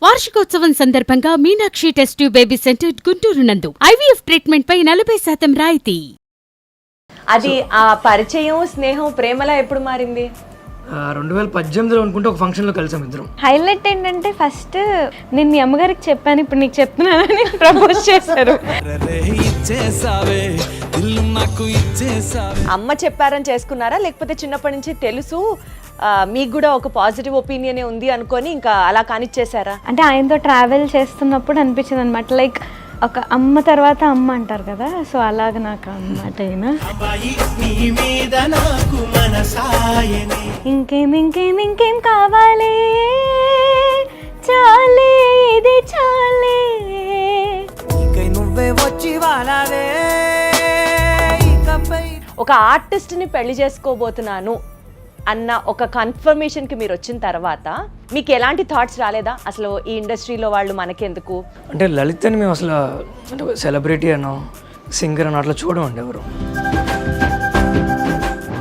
వార్షికోత్సవం సందర్భంగా Meenakshi test tube baby centre Guntur నందు ఐవీఎఫ్ ట్రీట్మెంట్ పై 40% రాయితీ. అది ఆ పరిచయం, స్నేహం, ప్రేమలా ఎప్పుడు మారింది? 2018లో అనుకుంటే ఒక ఫంక్షన్లో కలిసాం ఇద్దరం. హైలైట్ ఏంటంటే ఫస్ట్ నేను మీ అమ్మగారికి చెప్పాను, ఇప్పుడు నీకు చెప్తున్నానని ప్రపోజ్ చేశారు. అమ్మ చెప్పారని చేసుకున్నారా, లేకపోతే చిన్నప్పటి నుంచి తెలుసు మీకు కూడా ఒక పాజిటివ్ ఒపీనియన్ ఉంది అనుకొని ఇంకా అలా కానిచ్చేసారా? అంటే ఆయనతో ట్రావెల్ చేస్తున్నప్పుడు అనిపించింది అనమాట, లైక్ ఒక అమ్మ తర్వాత అమ్మ అంటారు కదా, సో అలాగ నాకు అన్నమాట. అయినా ఇంకేం ఇంకేం ఇంకేం కావాలి, చాలే ఇది చాలే. ఒక ఆర్టిస్ట్ ని పెళ్లి చేసుకోబోతున్నాను అన్న ఒక కన్ఫర్మేషన్కి మీరు వచ్చిన తర్వాత మీకు ఎలాంటి థాట్స్ రాలేదా? అసలు ఈ ఇండస్ట్రీలో వాళ్ళు మనకెందుకు? అంటే లలితని మేము అసలు అంటే సెలబ్రిటీ అనో సింగర్ అనో అట్లా చూడమండి ఎవరు.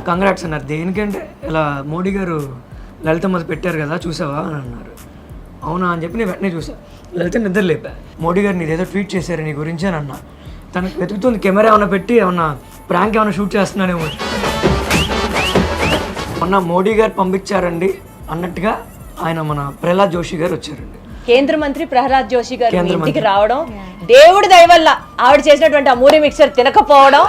కంగ్రాట్స్ అన్నారు. దేనికంటే ఇలా మోడీ గారు లలిత మధ్య పెట్టారు కదా చూసావా అని అన్నారు. అవునా అని చెప్పి నేను వెంటనే చూసాను. లలిత నిద్ర లేపా. మోడీ గారు నీదేదో ట్వీట్ చేశారు నీ గురించి అని అన్నా. తనకు వెతుకుతుంది, కెమెరా ఏమైనా పెట్టి ఏమన్నా ప్రాంక్ ఏమైనా షూట్ చేస్తున్నానేమో. మొన్న మోడీ గారు పంపించారండి అన్నట్టుగా ఆయన మన ప్రహ్లాద్ జోషి గారు వచ్చారండి. కేంద్ర మంత్రి ప్రహ్లాద్ జోషి గారు ఇంటికి రావడం, దేవుడి దయ వల్ల ఆవిడ చేసినటువంటి ఆ మూరి మిక్సర్ తినకపోవడం.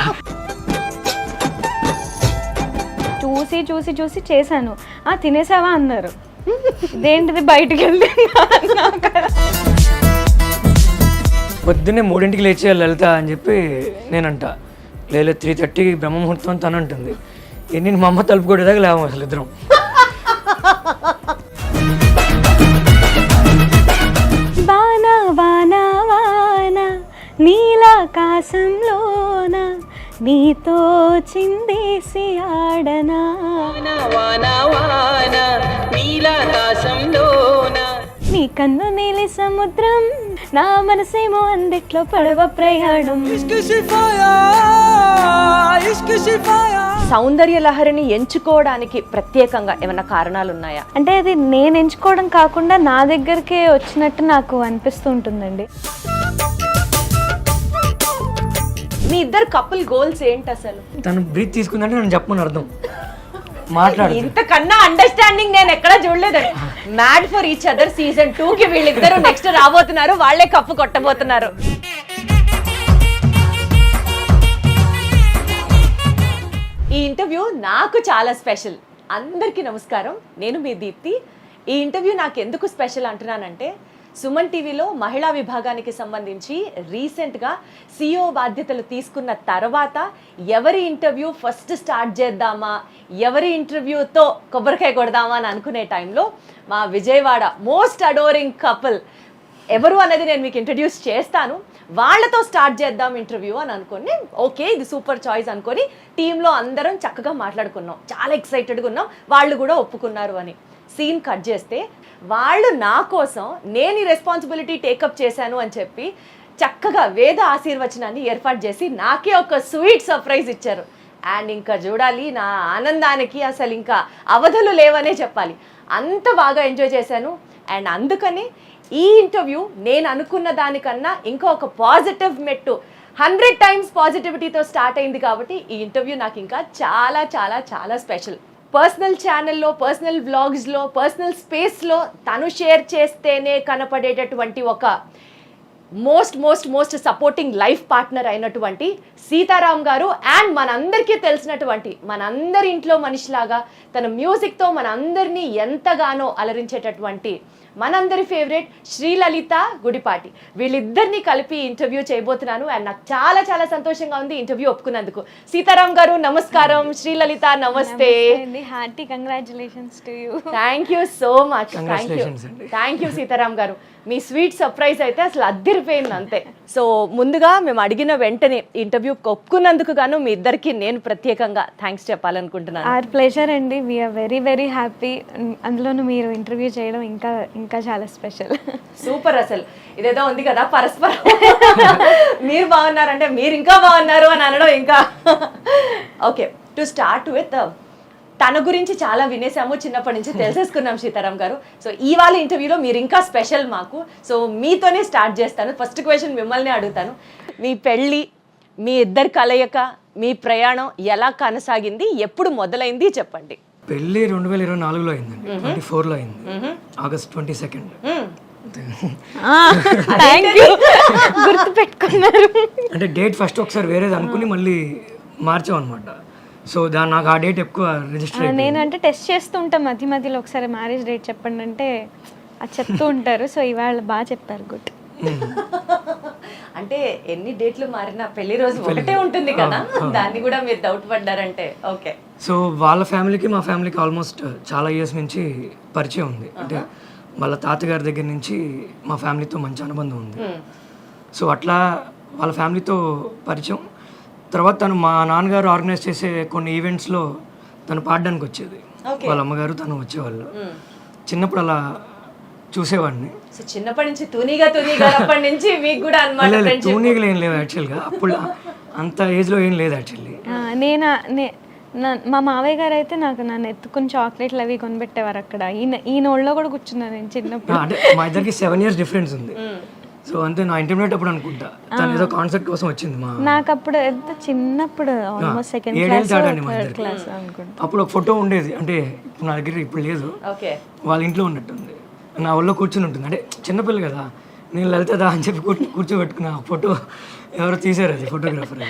చూసి చూసి చూసి చేశాను. తినేసావా అన్నారు. ఇదేంటిది బయటికి వెళ్ళి పొద్దున్నే 3ంటికి లేచేయాలి లలిత అని చెప్పి నేనంట. లేదు 3:30కి బ్రహ్మముహూర్తం అని తను అంటుంది. నేను మా అమ్మ తలుపు కొట్టేదాకా లేవు అసలు ఇద్దరం. వానా వానా వానా నీలాకాశంలోన నీతో చిందేసి ఆడనా, నీ కన్ను నీలి సముద్రం, నా మనసేమో అందిట్లో పడవ ప్రయాణం. సౌందర్య లహరిని ఎంచుకోవడానికి ప్రత్యేకంగా ఏమైనా కారణాలు ఉన్నాయా? అంటే అది నేను ఎంచుకోవడం కాకుండా నా దగ్గరికే వచ్చినట్టు నాకు అనిపిస్తూ ఉంటుందండి. మీ ఇద్దరు కపుల్ గోల్స్ ఏంటి అసలు? తను బ్రీత్ తీసుకుందంటే నేను చెప్పమని అర్థం. మాట్లాడు. ఇంతకన్నా అండర్స్టాండింగ్ నేను ఎక్కడా చూడలేదండి. Mad for each other season 2కి వీళ్ళిద్దరు నెక్స్ట్ రాబోతున్నారు, వాళ్లే కప్పు కొట్టబోతున్నారు. ఈ ఇంటర్వ్యూ నాకు చాలా స్పెషల్. అందరికీ నమస్కారం, నేను మీ దీప్తి. ఈ ఇంటర్వ్యూ నాకు ఎందుకు స్పెషల్ అంటున్నానంటే, సుమన్ టీవీలో మహిళా విభాగానికి సంబంధించి రీసెంట్గా CEO బాధ్యతలు తీసుకున్న తర్వాత ఎవరి ఇంటర్వ్యూ ఫస్ట్ స్టార్ట్ చేద్దామా, ఎవరి ఇంటర్వ్యూతో కొబ్బరికాయ కొడదామా అని అనుకునే టైంలో మా విజయవాడ మోస్ట్ అడోరింగ్ కపుల్ ఎవరు అన్నది నేను మీకు ఇంట్రడ్యూస్ చేస్తాను. వాళ్ళతో స్టార్ట్ చేద్దాం ఇంటర్వ్యూ అని అనుకుని, ఓకే ఇది సూపర్ చాయిస్ అనుకొని టీంలో అందరం చక్కగా మాట్లాడుకున్నాం. చాలా ఎక్సైటెడ్గా ఉన్నాం, వాళ్ళు కూడా ఒప్పుకున్నారు అని. సీన్ కట్ చేస్తే వాళ్ళు నా కోసం నేను ఈ రెస్పాన్సిబిలిటీ టేకప్ చేశాను అని చెప్పి చక్కగా వేద ఆశీర్వచనాన్ని ఏర్పాటు చేసి నాకే ఒక స్వీట్ సర్ప్రైజ్ ఇచ్చారు. అండ్ ఇంకా చూడాలి, నా ఆనందానికి అసలు ఇంకా అవధులు లేవనే చెప్పాలి. అంత బాగా ఎంజాయ్ చేశాను. అండ్ అందుకని ఈ ఇంటర్వ్యూ నేను అనుకున్న దానికన్నా ఇంకా ఒక పాజిటివ్ మెట్టు 100 టైమ్స్ పాజిటివిటీతో స్టార్ట్ అయింది. కాబట్టి ఈ ఇంటర్వ్యూ నాకు ఇంకా చాలా చాలా చాలా స్పెషల్. పర్సనల్ ఛానల్లో, పర్సనల్ వ్లాగ్స్లో, పర్సనల్ స్పేస్లో తను షేర్ చేస్తేనే కనపడేటటువంటి ఒక మోస్ట్ సపోర్టింగ్ లైఫ్ పార్ట్నర్ అయినటువంటి సీతారాం గారు. అండ్ మనందరికీ తెలిసినటువంటి, మనందరి ఇంట్లో మనిషిలాగా తన మ్యూజిక్తో మనందరినీ ఎంతగానో అలరించేటటువంటి మనందరి ఫేవరెట్ శ్రీలలిత గుడిపాటి. వీళ్ళిద్దరిని కలిపి ఇంటర్వ్యూ చేయబోతున్నాను. అండ్ నాకు చాలా చాలా సంతోషంగా ఉంది ఇంటర్వ్యూ ఒప్పుకున్నందుకు. సీతారాం గారు నమస్కారం, శ్రీలలిత నమస్తే. Hearty congratulations to you. Thank you so much. Thank you Sitaram గారు. మీ స్వీట్ సర్ప్రైజ్ అయితే అసలు అద్దిరిపోయింది అంతే. సో ముందుగా మేము అడిగిన వెంటనే ఇంటర్వ్యూ ఒప్పుకున్నందుకు గాను మీ ఇద్దరికి నేను ప్రత్యేకంగా థ్యాంక్స్ చెప్పాలనుకుంటున్నాను. ఆర్ ప్లెజర్ అండి, వీఆర్ వెరీ వెరీ హ్యాపీ. అందులోనూ మీరు ఇంటర్వ్యూ చేయడం ఇంకా ఇంకా చాలా స్పెషల్. సూపర్. అసలు ఇదేదో ఉంది కదా పరస్పరం, మీరు బాగున్నారంటే మీరు ఇంకా బాగున్నారు అని అనడం ఇంకా. ఓకే, టు స్టార్ట్ విత్ తన గురించి చాలా వినేసాము, చిన్నప్పటి నుంచి తెలిసేసుకున్నాం సీతారాం గారు. సో ఇవాళ ఇంటర్వ్యూలో మీరు ఇంకా స్పెషల్ మాకు. సో మీతోనే స్టార్ట్ చేస్తాను. ఫస్ట్ క్వశ్చన్ మిమ్మల్ని అడుగుతాను. మీ పెళ్ళి, మీ ఇద్దరు కలయిక, మీ ప్రయాణం ఎలా కొనసాగింది, ఎప్పుడు మొదలైంది చెప్పండి. పెళ్ళి 2024లో అయిందండి, 24లో అయింది, ఆగస్ట్ 22. గుర్తు పెట్టుకున్నారు. అంటే డేట్ ఫస్ట్ ఒకసారి వేరేది అనుకుని మళ్ళీ మార్చాం అనమాట. సో నాకు ఆ డేట్ ఎక్కువ రిజిస్టర్ అయింది. నేను అంటే టెస్ట్ చేస్తూ ఉంటాం మధ్య మధ్యలో, ఒకసారి మ్యారేజ్ డేట్ చెప్పండి అంటే అది చెప్తూ ఉంటారు. సో ఇవాళ బాగా చెప్పారు, గుడ్. అంటే ఎన్ని డేట్లు మారినా పెళ్లి రోజు ఒకటే ఉంటుంది కదా, దాన్ని కూడా మీరు డౌట్ పడ్డారంటే ఓకే. సో వాళ్ళ ఫ్యామిలీకి మా ఫ్యామిలీకి ఆల్మోస్ట్ చాలా ఇయర్స్ నుంచి పరిచయం ఉంది. అంటే వాళ్ళ తాతగారి దగ్గర నుంచి మా ఫ్యామిలీతో మంచి అనుబంధం ఉంది. సో అట్లా వాళ్ళ ఫ్యామిలీతో పరిచయం. తర్వాత తను మా నాన్నగారు ఆర్గనైజ్ చేసే కొన్ని ఈవెంట్స్లో తను పాడడానికి వచ్చేది. వాళ్ళ అమ్మగారు తను వచ్చేవాళ్ళు. చిన్నప్పుడు అలా చూసేవాడిని. సో చిన్నప్పటి నుంచి తూనీగా నుంచి మీకు కూడా అన్నమాట. తూనీగలు ఏం లేవు యాక్చువల్గా, అప్పుడు అంత ఏజ్లో ఏం లేదు యాక్చువల్లీ. మా మావయ్య గారు అయితే నన్ను ఎత్తుకుని చాక్లెట్లు అవి కొనిపెట్టేవారు అక్కడ. ఈయన ఒళ్ళో కూడా కూర్చున్నాను నేను చిన్నప్పుడు. అంటే మా ఇద్దరికి 7 years డిఫరెన్స్ ఉంది. సో అంతే, నా ఇంటర్మీడియట్ అప్పుడు అనుకుంటా తను ఏదో కాన్సెప్ట్ కోసం వచ్చింది. నాకు అప్పుడు ఎంత చిన్నప్పుడు, ఆల్మోస్ట్ సెకండ్ క్లాస్ అనుకుంటా. అప్పుడు ఒక ఫోటో ఉండేది, అంటే నా దగ్గర ఇప్పుడు లేదు, వాళ్ళ ఇంట్లో ఉన్నట్టుంది. నా ఒళ్ళో కూర్చుని ఉంటుంది. అంటే చిన్నపిల్ల కదా, నేను లలితదా అని చెప్పి కూర్చోబెట్టుకున్న ఫోటో ఎవరో తీసారు, అది ఫోటోగ్రాఫర్.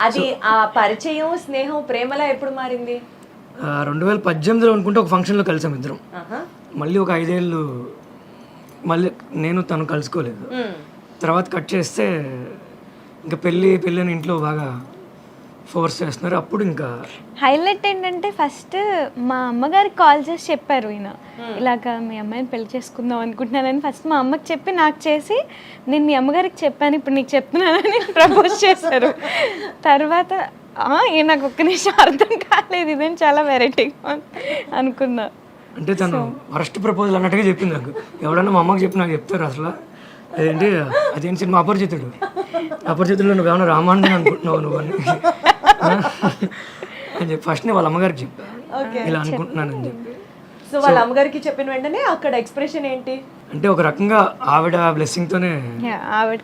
అది ఆ పరిచయం, స్నేహం, ప్రేమలా ఎప్పుడు మారింది? 2018లో అనుకుంటే ఒక ఫంక్షన్లో కలిసాం ఇద్దరం. మళ్ళీ ఒక 5 ఏళ్ళు మళ్ళీ నేను తను కలుసుకోలేదు. తర్వాత కట్ చేస్తే ఇంకా పెళ్ళి అని ఇంట్లో బాగా ఫోర్స్ చేస్తున్నారు. అప్పుడు ఇంకా హైలైట్ ఏంటంటే ఫస్ట్ మా అమ్మగారికి కాల్ చేసి చెప్పారు, ఈయన ఇలాగ మీ అమ్మాయిని పెళ్లి చేసుకుందాం అనుకుంటున్నానని. ఫస్ట్ మా అమ్మకి చెప్పి నాకు చేసి, నేను మీ అమ్మగారికి చెప్పాను, ఇప్పుడు నీకు చెప్తున్నానని ప్రపోజ్ చేశారు. తర్వాత నాకు ఒక్క నిమిషం అర్థం కాలేదు, ఇదేం చాలా వెరైటీగా అనుకున్నా. అంటే తను ఫస్ట్ ప్రపోజల్ అన్నట్టుగా చెప్పింది నాకు. ఎవడన్నా మా అమ్మకి చెప్పి నాకు చెప్తారు అసలు. అదేంటి సినిమా అపరిచితుల్లో నువ్వు ఏమన్నా రామాయణం అనుకుంటున్నావు నువ్వు అని చెప్పి ఫస్ట్ నేను వాళ్ళ అమ్మగారికి చెప్పాను, ఇలా అనుకుంటున్నానని చెప్పి. సో వాళ్ళ అమ్మగారికి చెప్పిన వెంటనే అక్కడ ఎక్స్ప్రెషన్ ఏంటి? అంటే ఒక రకంగా ఆవిడ బ్లెస్సింగ్ తోనే. ఆవిడ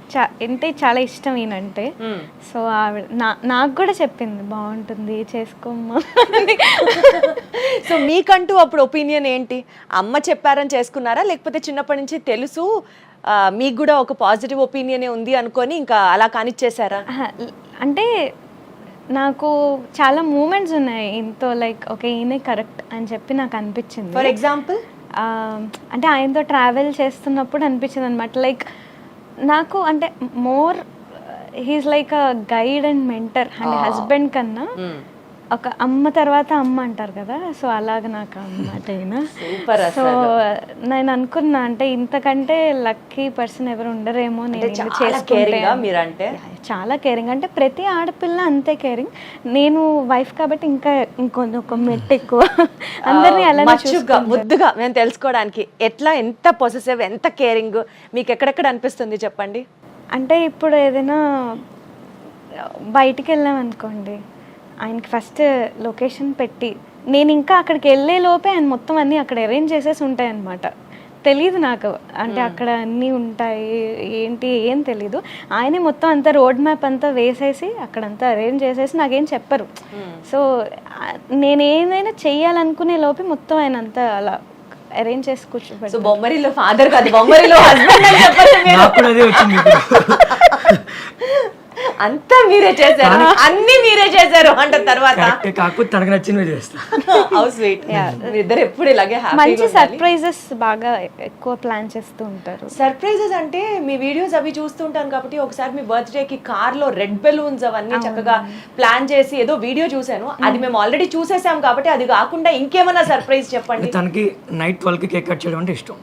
అంటే చాలా ఇష్టం ఈయనంటే. సో ఆవిడ నాకు కూడా చెప్పింది, బాగుంటుంది చేసుకోమ్మా. సో మీకంటూ అప్పుడు ఒపీనియన్ ఏంటి? అమ్మ చెప్పారని చేసుకున్నారా, లేకపోతే చిన్నప్పటి నుంచి తెలుసు మీకు కూడా ఒక పాజిటివ్ ఒపీనియనే ఉంది అనుకొని ఇంకా అలా కానిచ్చేసారా? అంటే నాకు చాలా మూమెంట్స్ ఉన్నాయి ఇంతో, లైక్ ఓకే ఈయనే కరెక్ట్ అని చెప్పి నాకు అనిపించింది. ఫర్ ఎగ్జాంపుల్ అంటే ఆయనతో ట్రావెల్ చేస్తున్నప్పుడు అనిపించింది అనమాట. లైక్ నాకు అంటే more he's like a guide and mentor. అంటే హస్బెండ్ కన్నా ఒక అమ్మ తర్వాత అమ్మ అంటారు కదా, సో అలాగ నాకు అన్నమాట ఈయన. సో నేను అనుకున్నా, అంటే ఇంతకంటే లక్కీ పర్సన్ ఎవరు ఉండరేమో నేను చేసుకుంటే. చాలా కేరింగ్, అంటే ప్రతి ఆడపిల్ల అంతే కేరింగ్. నేను వైఫ్ కాబట్టి ఇంకా ఇంకొక మెట్టు ఎక్కువ. అందరినీ అలా ముద్దుగా మేము తెలుసుకోవడానికి ఎట్లా, ఎంత పొసెసివ్, ఎంత కేరింగ్ మీకు ఎక్కడెక్కడ అనిపిస్తుంది చెప్పండి. అంటే ఇప్పుడు ఏదైనా బయటికి వెళ్ళాం అనుకోండి, ఆయనకి ఫస్ట్ లొకేషన్ పెట్టి, నేను ఇంకా అక్కడికి వెళ్ళే లోపే ఆయన మొత్తం అన్నీ అక్కడ అరేంజ్ చేసేసి ఉంటాయి అన్నమాట. తెలీదు నాకు, అంటే అక్కడ అన్నీ ఉంటాయి ఏంటి ఏం తెలీదు. ఆయనే మొత్తం అంతా రోడ్ మ్యాప్ అంతా వేసేసి అక్కడంతా అరేంజ్ చేసేసి నాకేం చెప్పరు. సో నేను ఏదైనా చెయ్యాలనుకునే లోపే మొత్తం ఆయన అంతా అలా అరేంజ్ చేసి కూర్చోబెట్టారు. బొమ్మరిలో ఫాదర్ కాదు, బొమ్మరిలో హస్బెండ్ అని చెప్పండి. అంతా మీరే చేశారు, అన్ని మీరే చేశారు అంట. తర్వాత కాకపోతే తనకు నచ్చినవి చేస్తా. హౌస్ స్వీట్, ఇద్దరు ఎప్పుడు ఇలాగే మంచి సర్ప్రైజెస్ బాగా ఎక్కువ ప్లాన్ చేస్తూ ఉంటారు. సర్ప్రైజెస్ అంటే మీ వీడియోస్ అవి చూస్తుంటాను కాబట్టి, ఒకసారి మీ బర్త్డే కి కార్ లో రెడ్ బెలూన్స్ అవన్నీ చక్కగా ప్లాన్ చేసి ఏదో వీడియో చూసాను. అది మేము ఆల్రెడీ చూసేసాం కాబట్టి అది కాకుండా ఇంకేమైనా సర్ప్రైజ్ చెప్పండి. తనకి నైట్ 12కి కేక్ కట్ చేయడం అంటే ఇష్టం,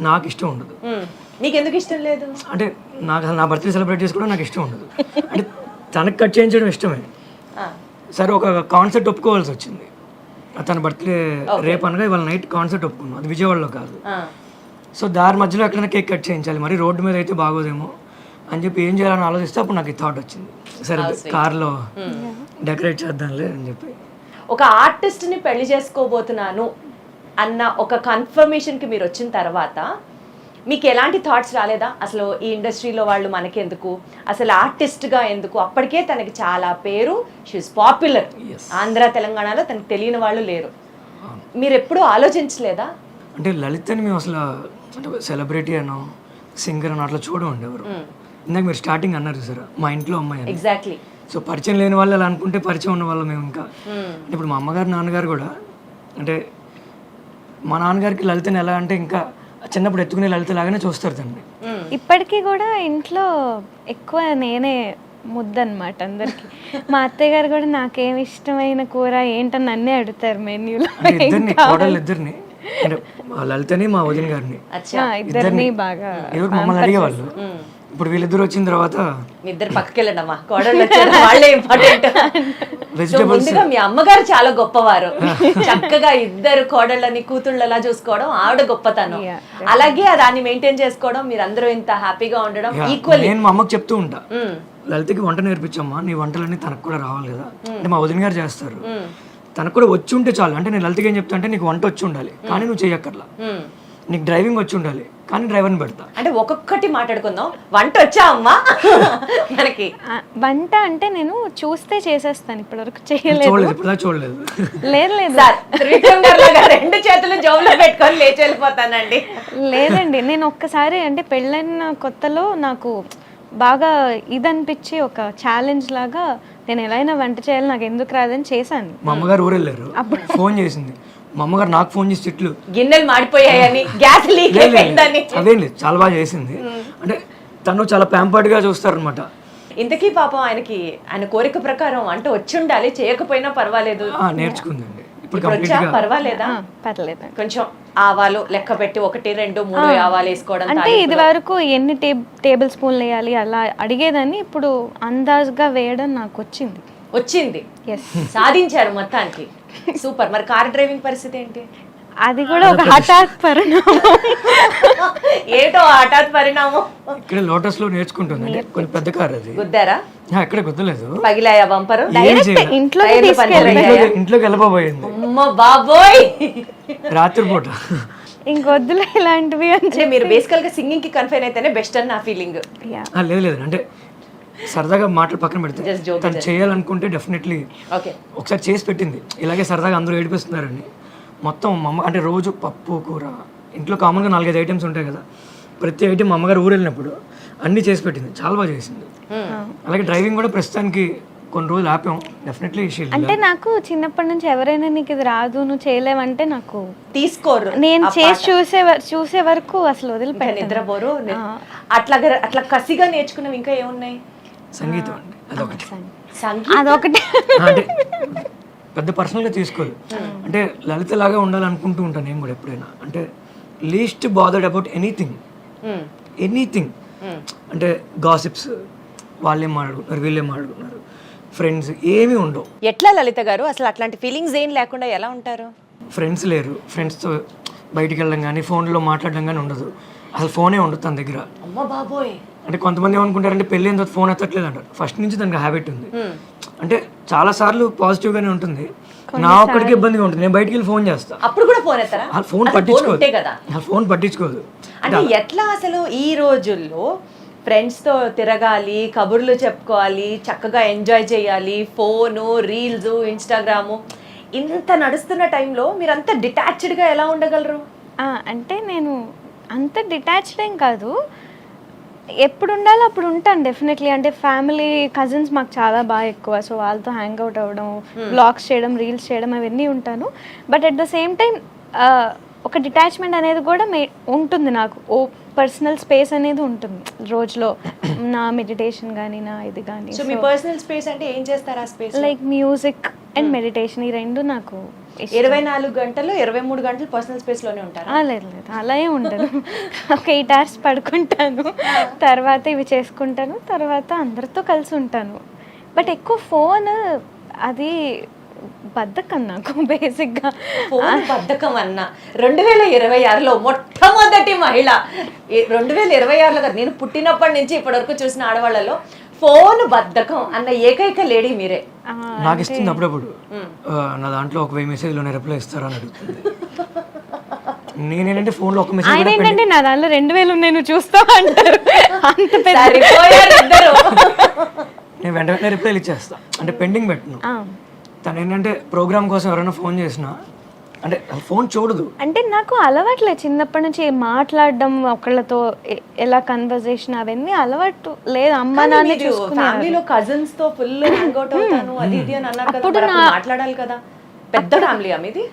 నాకు ఇష్టం ఉండదు. నీకు ఎందుకు ఇష్టం లేదు? అంటే నాకు నా బర్త్డే సెలబ్రేట్ చేసుకోవడం నాకు ఇష్టం ఉండదు. అంటే తనకు కట్ చేయించడం ఇష్టమే. సరే ఒక కాన్సెప్ట్ ఒప్పుకోవాల్సి వచ్చింది. తన బర్త్డే రేపు అనగా ఇవాళ నైట్ కాన్సెప్ట్ ఒప్పుకున్నాం, అది విజయవాడలో కాదు. సో దారి మధ్యలో ఎక్కడైనా కేక్ కట్ చేయించాలి, మరి రోడ్డు మీద అయితే బాగోదేమో అని చెప్పి ఏం చేయాలని ఆలోచిస్తే అప్పుడు నాకు ఈ థాట్ వచ్చింది, సరే కార్లో డెకరేట్ చేద్దాంలే అని చెప్పి. ఒక ఆర్టిస్ట్ని పెళ్లి చేసుకోబోతున్నాను అన్న ఒక కన్ఫర్మేషన్కి మీరు వచ్చిన తర్వాత మీకు ఎలాంటి థాట్స్ రాలేదా? అసలు ఈ ఇండస్ట్రీలో వాళ్ళు మనకెందుకు, అసలు ఆర్టిస్ట్గా ఎందుకు? అప్పటికే తనకి చాలా పేరు, షీఈస్ పాపులర్. ఆంధ్ర తెలంగాణలో తనకు తెలియని వాళ్ళు లేరు. మీరు ఎప్పుడూ ఆలోచించలేదా? అంటే లలితని మేము అసలు అంటే సెలబ్రిటీ అనో సింగర్ అనో అట్లా చూడమండి ఎవరు. ఇందాక మీరు స్టార్టింగ్ అన్నారు సార్, మా ఇంట్లో అమ్మాయి అని. ఎగ్జాక్ట్లీ. సో పరిచయం లేని వాళ్ళు అలా అనుకుంటే పరిచయం ఉన్న వాళ్ళు మేము ఇంకా. ఇప్పుడు మా అమ్మగారు నాన్నగారు కూడా అంటే మా నాన్నగారికి లలితని ఎలా అంటే ఇంకా చిన్నప్పుడు ఎత్తుకునే లలిత లాగానే చూస్తారు తండ్రి. ఇప్పటికీ కూడా ఇంట్లో ఎక్కువ నేనే ముద్దనమాట అందరికి. మా అత్తయ్య గారు కూడా నాకేమి ఇష్టమైన కూర ఏంటని నన్నే అడుగుతారు మెన్యూలో. అంటే ఇద్దరిని కోడలు ఇద్దరిని అంటే మా లలితని మా వదిన గారిని ఇద్దరిని బాగా ఎవరు మమ్మల్ని అడిగేవాళ్ళు. ఇప్పుడు వీళ్ళిద్దరు వచ్చిన తర్వాత మీ ఇద్దరు పక్కకి వెళ్ళండమ్మా, కోడళ్ళు వచ్చారు వాళ్ళే ఇంపార్టెంట్. వెజిటేబుల్స్ ముందుగా మీ అమ్మగారు చాలా గొప్పవారు, చక్కగా ఇద్దరు కోడళ్ళని కూతుళ్ళలా చూసుకోవడం ఆవిడ గొప్పతనం. అలాగే దాన్ని మెయింటైన్ చేసుకోవడం, మీరందరూ ఇంత హ్యాపీగా ఉండడం ఈక్వల్. నేను మా అమ్మకి చెప్తూ ఉంటా, లలితకి వంట నేర్పించమ్మా, నీ వంటలన్నీ తనకు కూడా రావాలి కదా. అంటే మా వదిన గారు చేస్తారు, తనకు కూడా వచ్చి ఉంటే చాలు. అంటే నేను లలితకి ఏం చెప్తా అంటే నీకు వంట వచ్చి ఉండాలి కానీ నువ్వు చెయ్యక్కర్లా, నీకు డ్రైవింగ్ వచ్చి ఉండాలి కానీ డ్రైవర్ని పెడతా. అంటే ఒక్కొక్కటి మాట్లాడుకుందాం. వంట వచ్చా అమ్మా మనకి? వంట అంటే నేను చూస్తే చేసేస్తాను, ఇప్పటివరకు చేయలేదు. చూడలేదు, ఇప్పుడు చూడలేదు. లేదు లేదు సార్, త్రివిక్రమ్ గారు లాగా రెండు చేతులు జోబులో పెట్టుకొని లేచి వెళ్ళిపోతానండి. లేదండి, నేను ఒక్కసారి అంటే పెళ్ళైన కొత్తలో నాకు బాగా ఇదనిపించి ఒక ఛాలెంజ్ లాగా నేను ఎలా అయినా వంట చేయాలి, నాకు ఎందుకు రాదని చేశాను. మా అమ్మగారు ఊరు వెళ్ళారు, ఫోన్ చేసింది. మా అమ్మగారు నాకు ఫోన్ చేసి తిట్లు, గిన్నెలు మాడిపోయాయని, గ్యాస్ లీక్ అయిపోయిందని. అదేం లేదు, చాలా బాగా చేసింది. అంటే తను చాలా ప్యాంపర్డ్ గా చూస్తారనమాట. ఇంతకీ పాపం ఆయనకి ఆయన కోరిక ప్రకారం వంట వచ్చి ఉండాలి, చేయకపోయినా పర్వాలేదు. నేర్చుకుందండి ఇప్పుడు ఇప్పుడు వచ్చా పర్వాలేదా? పర్లేదు. కొంచెం ఆవాలు లెక్క పెట్టి 1, 2, 3 ఆవాలు వేసుకోవడం. అంటే ఇది వరకు ఎన్ని టేబుల్ స్పూన్లు వేయాలి అలా అడిగేదాన్ని, ఇప్పుడు అందాజుగా వేయడం నాకు వచ్చింది. సాధించారు మొత్తానికి. సూపర్. మరి కార్ డ్రైవింగ్ పరిస్థితి ఏంటి? అది కూడా ఒక హఠాత్ పరిణామం. ఏటో హఠాత్ పరిణామం. ఇక్కడ లోటస్ లో నేర్చుకుంటుంది, కొంచెం పెద్ద కార్ అది. గుద్దారా? ఎక్కడ గుద్దలేదు, పగిలాయా బంపరు? ఇంట్లోకి వెళ్ళబోయింది. అమ్మ బాబోయ్, రాత్రిపూట. ఇంకొద్దులే ఇలాంటివి. అంటే మీరు బేసికల్ గా సింగింగ్ కి కన్ఫైన్ అయితేనే బెస్ట్ అని నా ఫీలింగ్. లేదు అంటే సరదాగా మాటలు పక్కన పెడితే తను చేయాలనుకుంటే డెఫినెట్లీ ఒకసారి చేసి పెట్టింది. ఇలాగే సరదాగా అందరూ ఏడిపిస్తున్నారని మొత్తం అంటే రోజు పప్పు కూర, ఇంట్లో కామన్గా 4-5 ఐటమ్స్ ఉంటాయి కదా, ప్రతి ఐటమ్ అమ్మగారు ఊరు వెళ్ళినప్పుడు అన్నీ చేసి పెట్టింది, చాలా బాగా చేసింది. అలాగే డ్రైవింగ్ కూడా ప్రస్తుతానికి కొన్ని రోజులు ఆపాం. డెఫినెట్లీ అంటే నాకు చిన్నప్పటి నుంచి ఎవరైనా నీకు ఇది రాదు నువ్వు చేయలేవంటే నాకు తీసుకోరు, నేను చేసి చూసే వరకు అసలు వదిలిపెట్టాను. నిద్రపోరు. అట్లా కసిగా నేర్చుకున్నవి ఇంకా ఏమున్నాయి? సంగీతం అండి, అదొకటి. అదొకటి అంటే పెద్ద పర్సనల్గా తీసుకోదు. అంటే లలిత లాగా ఉండాలనుకుంటూ ఉంటాను నేను కూడా ఎప్పుడైనా. అంటే లీస్ట్ బాదర్డ్ అబౌట్ ఎనీథింగ్. అంటే గాసిప్స్, వాళ్ళేం మాట్లాడుకుంటున్నారు వీళ్ళేం మాట్లాడుకుంటున్నారు, ఫ్రెండ్స్ ఏమీ ఉండవు. ఎట్లా లలిత గారు అసలు అట్లాంటి ఫీలింగ్స్ ఏం లేకుండా ఎలా ఉంటారు? ఫ్రెండ్స్ లేరు, ఫ్రెండ్స్తో బయటికి వెళ్ళడం కానీ ఫోన్లో మాట్లాడడం కానీ ఉండదు, అసలు ఫోనే ఉండదు తన దగ్గర. అమ్మ బాబోయ్. అంటే కొంతమంది ఏమనుకుంటారంటే పెళ్ళి అయిన తర్వాత ఫోన్ ఎత్తట్లేదు అంటారు. ఫస్ట్ నుంచి దానికి హ్యాబిట్ ఉంది. అంటే చాలా సార్లు పాజిటివ్గానే ఉంటుంది, నా ఒక్కడికి ఇబ్బందిగా ఉంటుంది. నేను బయటికి వెళ్ళి ఫోన్ చేస్తా, అప్పుడు కూడా ఫోన్ ఎత్తారా? ఫోన్ పట్టించుకోదు. అంటే ఎట్లా అసలు ఈ రోజుల్లో ఫ్రెండ్స్తో తిరగాలి, కబుర్లు చెప్పుకోవాలి, చక్కగా ఎంజాయ్ చేయాలి, ఫోను, రీల్స్, ఇన్స్టాగ్రాము ఇంత నడుస్తున్న టైంలో మీరు అంత డిటాచ్డ్గా ఎలా ఉండగలరు? అంటే నేను అంత డిటాచ్డ్ ఏం కాదు, ఎప్పుడు ఉండాలో అప్పుడు ఉంటాను డెఫినెట్లీ. అంటే ఫ్యామిలీ కజిన్స్ మాకు చాలా బాగా ఎక్కువ, సో వాళ్ళతో హ్యాంగ్ అవుట్ అవ్వడం, బ్లాగ్స్ చేయడం, రీల్స్ చేయడం అవన్నీ ఉంటాను. But at the same time ఒక డిటాచ్మెంట్ అనేది కూడా ఉంటుంది నాకు. ఓ పర్సనల్ స్పేస్ అనేది ఉంటుంది రోజులో, నా మెడిటేషన్ కానీ నా ఇది కానీ. సో మీ పర్సనల్ స్పేస్ అంటే ఏం చేస్తారు ఆ space? Like music and meditation, ఈ రెండు నాకు 24 గంటలు 23 గంటలు పర్సనల్ స్పేస్ లోనే ఉంటారా? లేదు అలా ఏం ఉండదు. ఒక 8 hours పడుకుంటాను, తర్వాత ఇవి చేసుకుంటాను, తర్వాత అందరితో కలిసి ఉంటాను. బట్ ఎక్కువ ఫోన్ అది బద్ధకం నాకు బేసిక్గా. ఫోన్ బద్ధకం అన్న 2026లో మొట్టమొదటి మహిళ, 2026లో కదా, నేను పుట్టినప్పటి నుంచి ఇప్పటి వరకు చూసిన ఆడవాళ్ళలో ఫోన్ బద్ధకం అన్న ఏకైక లేడీ మీరే. నాకు ఇస్తుంది అప్పుడప్పుడు. నా దాంట్లో ఒక 1000 మెసేజ్లోనే రిప్లై ఇస్తారా అని అడుగుతుంది. నేనేంటంటే ఫోన్లో ఒక మెసేజ్ ఆయన ఏంటంటే నా దానిలో 2000 ఉన్నాయి నువ్వు చూస్తావా అంటారు. అంత పెద్ద సరిపోయారు ఇద్దరు. నేను వెంటనే రిప్లైలు ఇచ్చేస్తా, అంటే పెండింగ్ పెట్టను. తను ఏంటంటే ప్రోగ్రామ్ కోసం ఎవరైనా ఫోన్ చేసినా అంటే ఫోన్ చూడదు. అంటే నాకు అలవాట్లే చిన్నప్పటి నుంచి మాట్లాడడం ఒకళ్ళతో ఎలా కన్వర్జేషన్ అవన్నీ అలవాటు లేదు. అమ్మ నాన్న చూసుకున్నారు. ఫ్యామిలీలో కజిన్స్ తో ఫుల్ హ్యాంగ్ అవుట్ అవుతాను అది ఇది అని అన్నారు కదా, మరి అప్పుడు మాట్లాడాలి కదా. పెద్ద ఫ్యామిలీ మీది?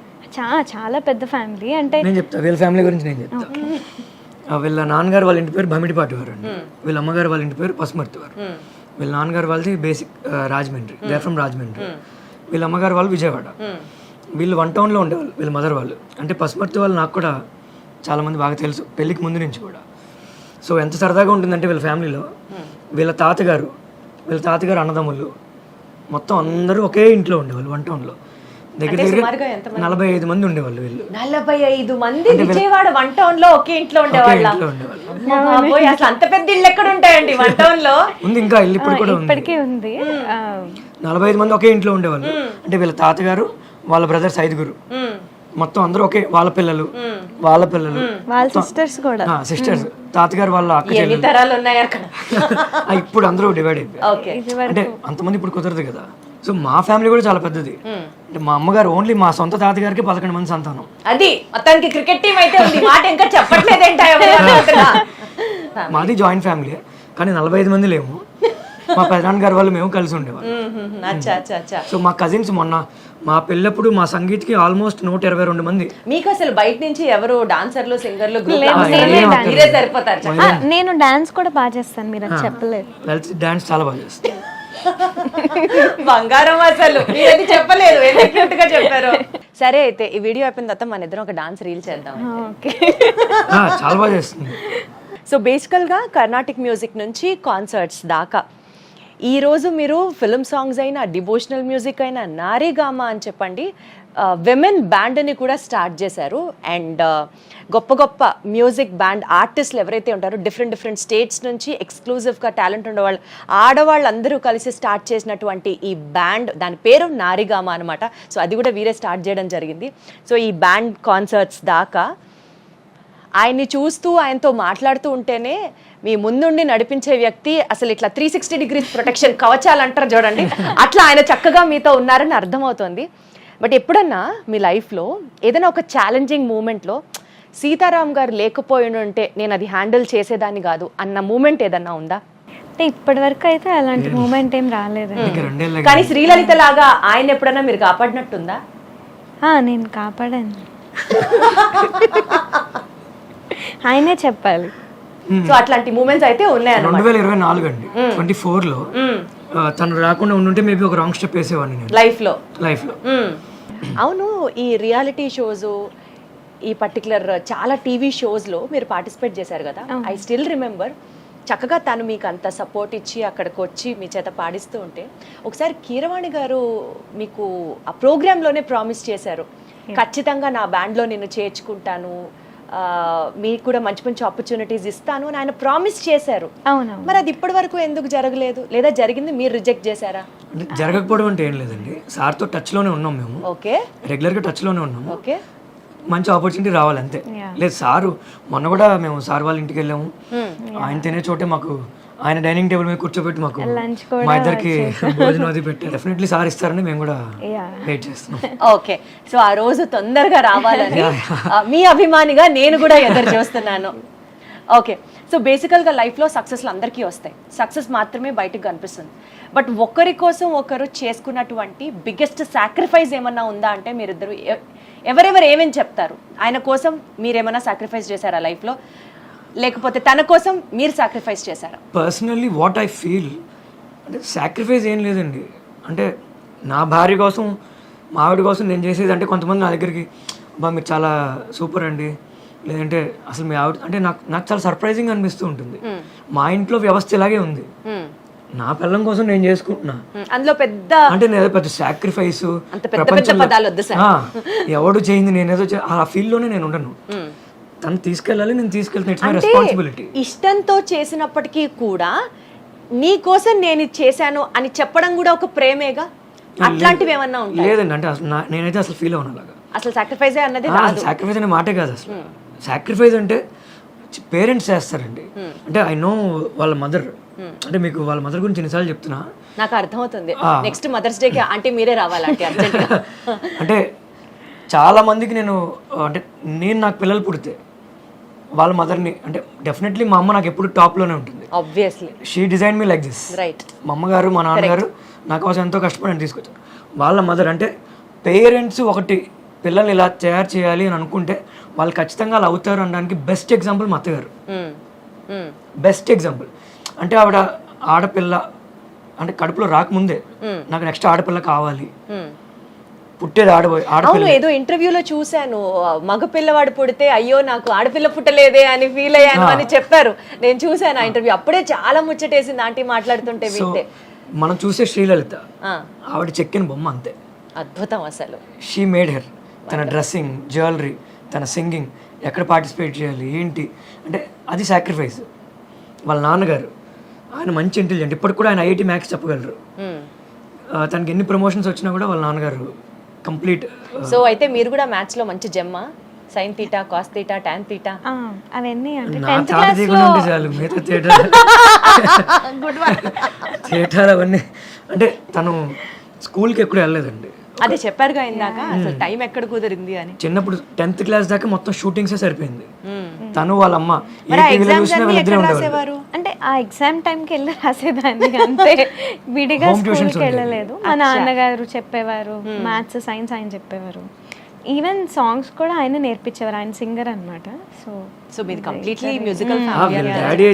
చాలా పెద్ద ఫ్యామిలీ. అంటే నేను చెప్తా వీళ్ళ ఫ్యామిలీ గురించి నేను చెప్తా. వీళ్ళ నాన్నగారు వాళ్ళ ఇంటి పేరు భమిడిపాటి వారు అండి. వీళ్ళ అమ్మగారు వాళ్ళ ఇంటి పేరు పసుమర్తి వారు. వీళ్ళ నాన్నగారు వాళ్ళది basic Rajahmundry, they from Rajahmundry. వీళ్ళ అమ్మగారు వాళ్ళు విజయవాడ. వీళ్ళు 1 టౌన్లో ఉండేవాళ్ళు వీళ్ళ మదర్ వాళ్ళు. అంటే పసుమర్తి వాళ్ళు నాకు కూడా చాలామంది బాగా తెలుసు పెళ్ళికి ముందు నుంచి కూడా. సో ఎంత సరదాగా ఉంటుందంటే వీళ్ళ ఫ్యామిలీలో వీళ్ళ తాతగారు అన్నదమ్ములు మొత్తం అందరూ ఒకే ఇంట్లో ఉండేవాళ్ళు 1 టౌన్లో. దగ్గర 45 మంది ఉండేవాళ్ళు వీళ్ళు. 45 మంది విజయవాడ 1 టౌన్ లో ఒకే ఇంట్లో ఉండేవాళ్ళు. అసలు అంత పెద్ద ఇల్లు ఎక్కడ ఉంటాయండి 1 టౌన్ లో? ఉంది, ఇంకా ఇల్లు ఇప్పుడు కూడా ఇప్పటికీ ఉంది. 45 మంది ఒకే ఇంట్లో ఉండేవాళ్ళు. అంటే వీళ్ళ తాతగారు వాళ్ళ బ్రదర్స్ 5గురు మొత్తం అందరూ ఒకే, వాళ్ళ పిల్లలు వాళ్ళ సిస్టర్స్ కూడా సిస్టర్స్, తాతగారు వాళ్ళ అక్క చెల్లెలు తరాలు ఉన్నాయి అక్కడ. ఇప్పుడు అందరూ డివైడ్ అయిపోయారు. అంటే అంతమంది ఇప్పుడు కుదరదు కదా. సో మా ఫ్యామిలీ కూడా చాలా పెద్దది. అంటే మా అమ్మగారు ఓన్లీ మా సొంత తాతగారికి 11 మంది సంతానం. అది మొత్తానికి క్రికెట్ టీం అయితే ఉంది, మాట ఇంకా చెప్పట్లేదేంటా? మాది జాయింట్ ఫ్యామిలీ కానీ 45 మంది లేము. మా పెదనాన్న గారు వాళ్ళు మేము కలిసి ఉండేవాళ్ళం. సో మా కజిన్స్ మొన్న మా పెళ్ళప్పుడు మా సంగీత్కి ఆల్మోస్ట్ 122 మంది. మీకు అసలు బయట నుంచి ఎవరు డాన్సర్లు సింగర్లు మీరే సరిపోతారు. నేను డాన్స్ కూడా బాగా చేస్తాను, మీరు అది చెప్పలేదు. డాన్స్ చాలా బాగా చేస్తాను. బంగారం అసలు మీరది చెప్పలేదు, ఎంత గా చెప్పారు. సరే అయితే ఈ వీడియో అయిపోయిన తర్వాత మన ఇద్దరం ఒక డాన్స్ రీల్ చేద్దాం. చాలా బాగా చేస్తుంది. సో బేసికల్గా కర్ణాటిక్ మ్యూజిక్ నుంచి కాన్సర్ట్స్ దాకా ఈరోజు మీరు ఫిల్మ్ సాంగ్స్ అయినా, డివోషనల్ మ్యూజిక్ అయినా, నారీగామా అని చెప్పండి విమెన్ బ్యాండ్ని కూడా స్టార్ట్ చేశారు. అండ్ గొప్ప గొప్ప మ్యూజిక్ బ్యాండ్ ఆర్టిస్టులు ఎవరైతే ఉంటారో డిఫరెంట్ స్టేట్స్ నుంచి ఎక్స్క్లూజివ్గా టాలెంట్ ఉండేవాళ్ళు ఆడవాళ్ళందరూ కలిసి స్టార్ట్ చేసినటువంటి ఈ బ్యాండ్, దాని పేరు నారీగామా అనమాట. సో అది కూడా వీరే స్టార్ట్ చేయడం జరిగింది. సో ఈ బ్యాండ్ కాన్సర్ట్స్ దాకా ఆయన్ని చూస్తూ ఆయనతో మాట్లాడుతూ ఉంటేనే మీ ముందుండి నడిపించే వ్యక్తి అసలు ఇట్లా 360 డిగ్రీస్ ప్రొటెక్షన్ కవచాలు అంటారు చూడండి, అట్లా ఆయన చక్కగా మీతో ఉన్నారని అర్థమవుతుంది. బట్ ఎప్పుడన్నా మీ లైఫ్లో ఏదైనా ఒక ఛాలెంజింగ్ మూమెంట్లో సీతారాం గారు లేకపోయి ఉంటే నేను అది హ్యాండిల్ చేసేదాన్ని కాదు అన్న మూమెంట్ ఏదన్నా ఉందా? అంటే ఇప్పటి వరకు అయితే అలాంటి మూమెంట్ ఏం రాలేదు. కానీ శ్రీలలిత లాగా ఆయన ఎప్పుడన్నా మీరు కాపాడినట్టుందా? నేను కాపాడాను, ఆయనే చెప్పాలి. సో అట్లాంటి మూమెంట్స్ అయితే ఉన్నాయి. 2024 అండి 24లో తను రాకుండా ఉండుంటే మేబీ ఒక రాంగ్ స్టెప్ వేసేవాడిని నేను లైఫ్ లో. అవును, ఈ రియాలిటీ షోస్, ఈ పర్టికులర్ చాలా టీవీ షోస్లో మీరు పార్టిసిపేట్ చేశారు కదా. ఐ స్టిల్ రిమెంబర్ చక్కగా తను మీకు అంత సపోర్ట్ ఇచ్చి అక్కడికి వచ్చి మీ చేత పాడిస్తూ ఉంటే ఒకసారి కీరవాణి గారు మీకు ఆ ప్రోగ్రాంలోనే ప్రామిస్ చేశారు, ఖచ్చితంగా నా బ్యాండ్లో నేను చేర్చుకుంటాను, మీకు కూడా మంచి మంచి ఆపర్చునిటీస్ ఇస్తాను అని ఆయన ప్రామిస్ చేశారు. అవును, మరి అది ఇప్పటి వరకు ఎందుకు జరగలేదు? లేదా జరిగింది మీరు రిజెక్ట్ చేశారా? జరగకపోవడం అంటే ఏం లేదండి, సార్తో టచ్లోనే ఉన్నాం మేము. ఓకే, రెగ్యులర్గా టచ్లోనే ఉన్నాము. ఓకే, మంచి ఆపర్చునిటీ రావాలి అంతే. లేదు సారు మొన్న కూడా మేము సార్ వాళ్ళ ఇంటికి వెళ్ళాము, ఆయన తినే చోటే మాకు ఆయన డైనింగ్ టేబుల్ మీద కూర్చోబెట్టి మాకు మా ఇద్దరికి భోజనం అది పెట్టి డెఫినెట్లీ సార్ ఇస్తారని మేము కూడా వెయిట్ చేస్తున్నాం. ఓకే, సో ఆ రోజు తొందరగా రావాలని మీ అభిమానిగా నేను కూడా ఎదురు చూస్తున్నాను. ఓకే, సో బేసికల్గా లైఫ్లో సక్సెస్లు అందరికీ వస్తాయి, సక్సెస్ మాత్రమే బయటకు కనిపిస్తుంది. బట్ ఒకరి కోసం ఒకరు చేసుకున్నటువంటి బిగ్గెస్ట్ సాక్రిఫైస్ ఏమన్నా ఉందా అంటే మీరిద్దరు ఎవరెవరు ఏమేమి చెప్తారు? ఆయన కోసం మీరేమన్నా సాక్రిఫైస్ చేశారా లైఫ్లో, లేకపోతే తన కోసం మీరు సాక్రిఫైస్ చేశారా? పర్సనల్లీ వాట్ ఐ ఫీల్ అంటే సాక్రిఫైస్ ఏం లేదండి. అంటే నా భార్య కోసం, మా ఆవిడ కోసం నేను చేసేది అంటే కొంతమంది నా దగ్గరికి అబ్బా మీరు చాలా సూపర్ అండి, లేదంటే అసలు మీ ఆవిడ అంటే నాకు చాలా సర్ప్రైజింగ్ అనిపిస్తూ ఉంటుంది. మా ఇంట్లో వ్యవస్థ ఇలాగే ఉంది, నా పిల్లం కోసం నేను చేసుకుంటున్నా, అందులో పెద్ద అంటే నేను పెద్ద సాక్రిఫైస్ ఎవడు చేయింది నేనేదో ఆ ఫీల్ లోనే నేను ఉండను. తను తీసుకెళ్ళాలి, నేను తీసుకెళ్తాను, ఇట్స్ మై రెస్పాన్సిబిలిటీ. ఇష్టంతో చేసినప్పటికీ కూడా నీ కోసం నేను ఇది చేశాను అని చెప్పడం కూడా ఒక ప్రేమేగా. అట్లాంటివి ఏమన్నా ఉంటాయి? లేదండి, అంటే అసలు నేనైతే అసలు ఫీల్ అవ్వను అలాగా. అసలు సాక్రిఫైస్ అన్నది రాదు. సాక్రిఫైస్ అనే మాటే కాదు అసలు. సాక్రిఫైస్ అంటే పేరెంట్స్ చేస్తారండి. అంటే ఐ నో వాళ్ళ మదర్, అంటే మీకు వాళ్ళ మదర్ గురించి ఎన్నిసార్లు చెప్తున్నా నాకు అర్థమవుతుంది. నెక్స్ట్ మదర్స్ డేకి ఆంటీ మీరే రావాలంటే అర్జెంట్గా. అంటే చాలా మందికి అంటే నేను నాకు పిల్లలు పుడితే వాళ్ళ మదర్ని, అంటే డెఫినెట్లీ మా అమ్మ నాకు ఎప్పుడు టాప్లోనే ఉంటుంది. Obviously she design me like this. Right. మా అమ్మగారు మా నాన్నగారు నా కోసం ఎంతో కష్టపడి తీసుకొచ్చారు. వాళ్ళ మదర్ అంటే పేరెంట్స్ ఒకటి పిల్లల్ని ఇలా తయారు చేయాలి అని అనుకుంటే వాళ్ళు ఖచ్చితంగా అలా అవుతారు అనడానికి బెస్ట్ ఎగ్జాంపుల్ మా అత్తగారు. Best example. అంటే ఆవిడ ఆడపిల్ల అంటే కడుపులో రాకముందే నాకు నెక్స్ట్ ఆడపిల్ల కావాలి, పుట్టేది అవును, ఏదో ఇంటర్వ్యూలో చూశాను, మగ పిల్లవాడు పుడితే అయ్యో నాకు ఆడపిల్ల పుట్టలేదే అని ఫీల్ అయ్యాను అని చెప్పారు. నేను చూశాను ఆ ఇంటర్వ్యూ, అప్పుడే చాలా ముచ్చటేసింది ఆంటీ మాట్లాడుతుంటే వింటే. మనం చూసే శ్రీలలిత ఆవిడ చెక్కిన బొమ్మ అంతే. అద్భుతం అసలు. She made her. తన డ్రెస్సింగ్, జ్యువెలరీ, తన సింగింగ్, ఎక్కడ పార్టిసిపేట్ చేయాలి ఏంటి అంటే అది సాక్రిఫైస్. వాళ్ళ నాన్నగారు ఆయన మంచి ఇంటెలిజెంట్, ఇప్పటికి కూడా ఆయన ఐఐటి మ్యాథ్స్ చెప్పగలరు. తనకి ఎన్ని ప్రమోషన్స్ వచ్చినా కూడా వాళ్ళ నాన్నగారు కంప్లీట్. సో అయితే మీరు కూడా మ్యాథ్స్ లో మంచి Gemma? Sine theta, cos theta, tan theta అవన్నీ అంటే నా తాత దిగులు ఉంటే చాలు, మిగతా థియేటర్ అవన్నీ. అంటే తను స్కూల్కి ఎప్పుడు వెళ్ళలేదండి. అదే చెప్పారుగా ఇందాక, అసలు టైం ఎక్కడ కుదిరింది అని. చిన్నప్పుడు 10th క్లాస్ దాకా మొత్తం షూటింగ్సే సరిపోయింది. తను వాళ్ళ అమ్మ అంటే ఆ ఎగ్జామ్ టైంకి వెళ్ళి రాసేదాన్ని అంతే, విడిగా స్కూల్కి వెళ్ళలేదు. మా నాన్నగారు చెప్పేవారు, మ్యాథ్స్ సైన్స్ ఆయన చెప్పేవారు. ఈవెన్ సాంగ్స్ కూడా ఆయన నేర్పించేవారు, ఆయన సింగర్ అన్నమాట. సో మీది కంప్లీట్లీ మ్యూజికల్ ఫ్యామిలీ.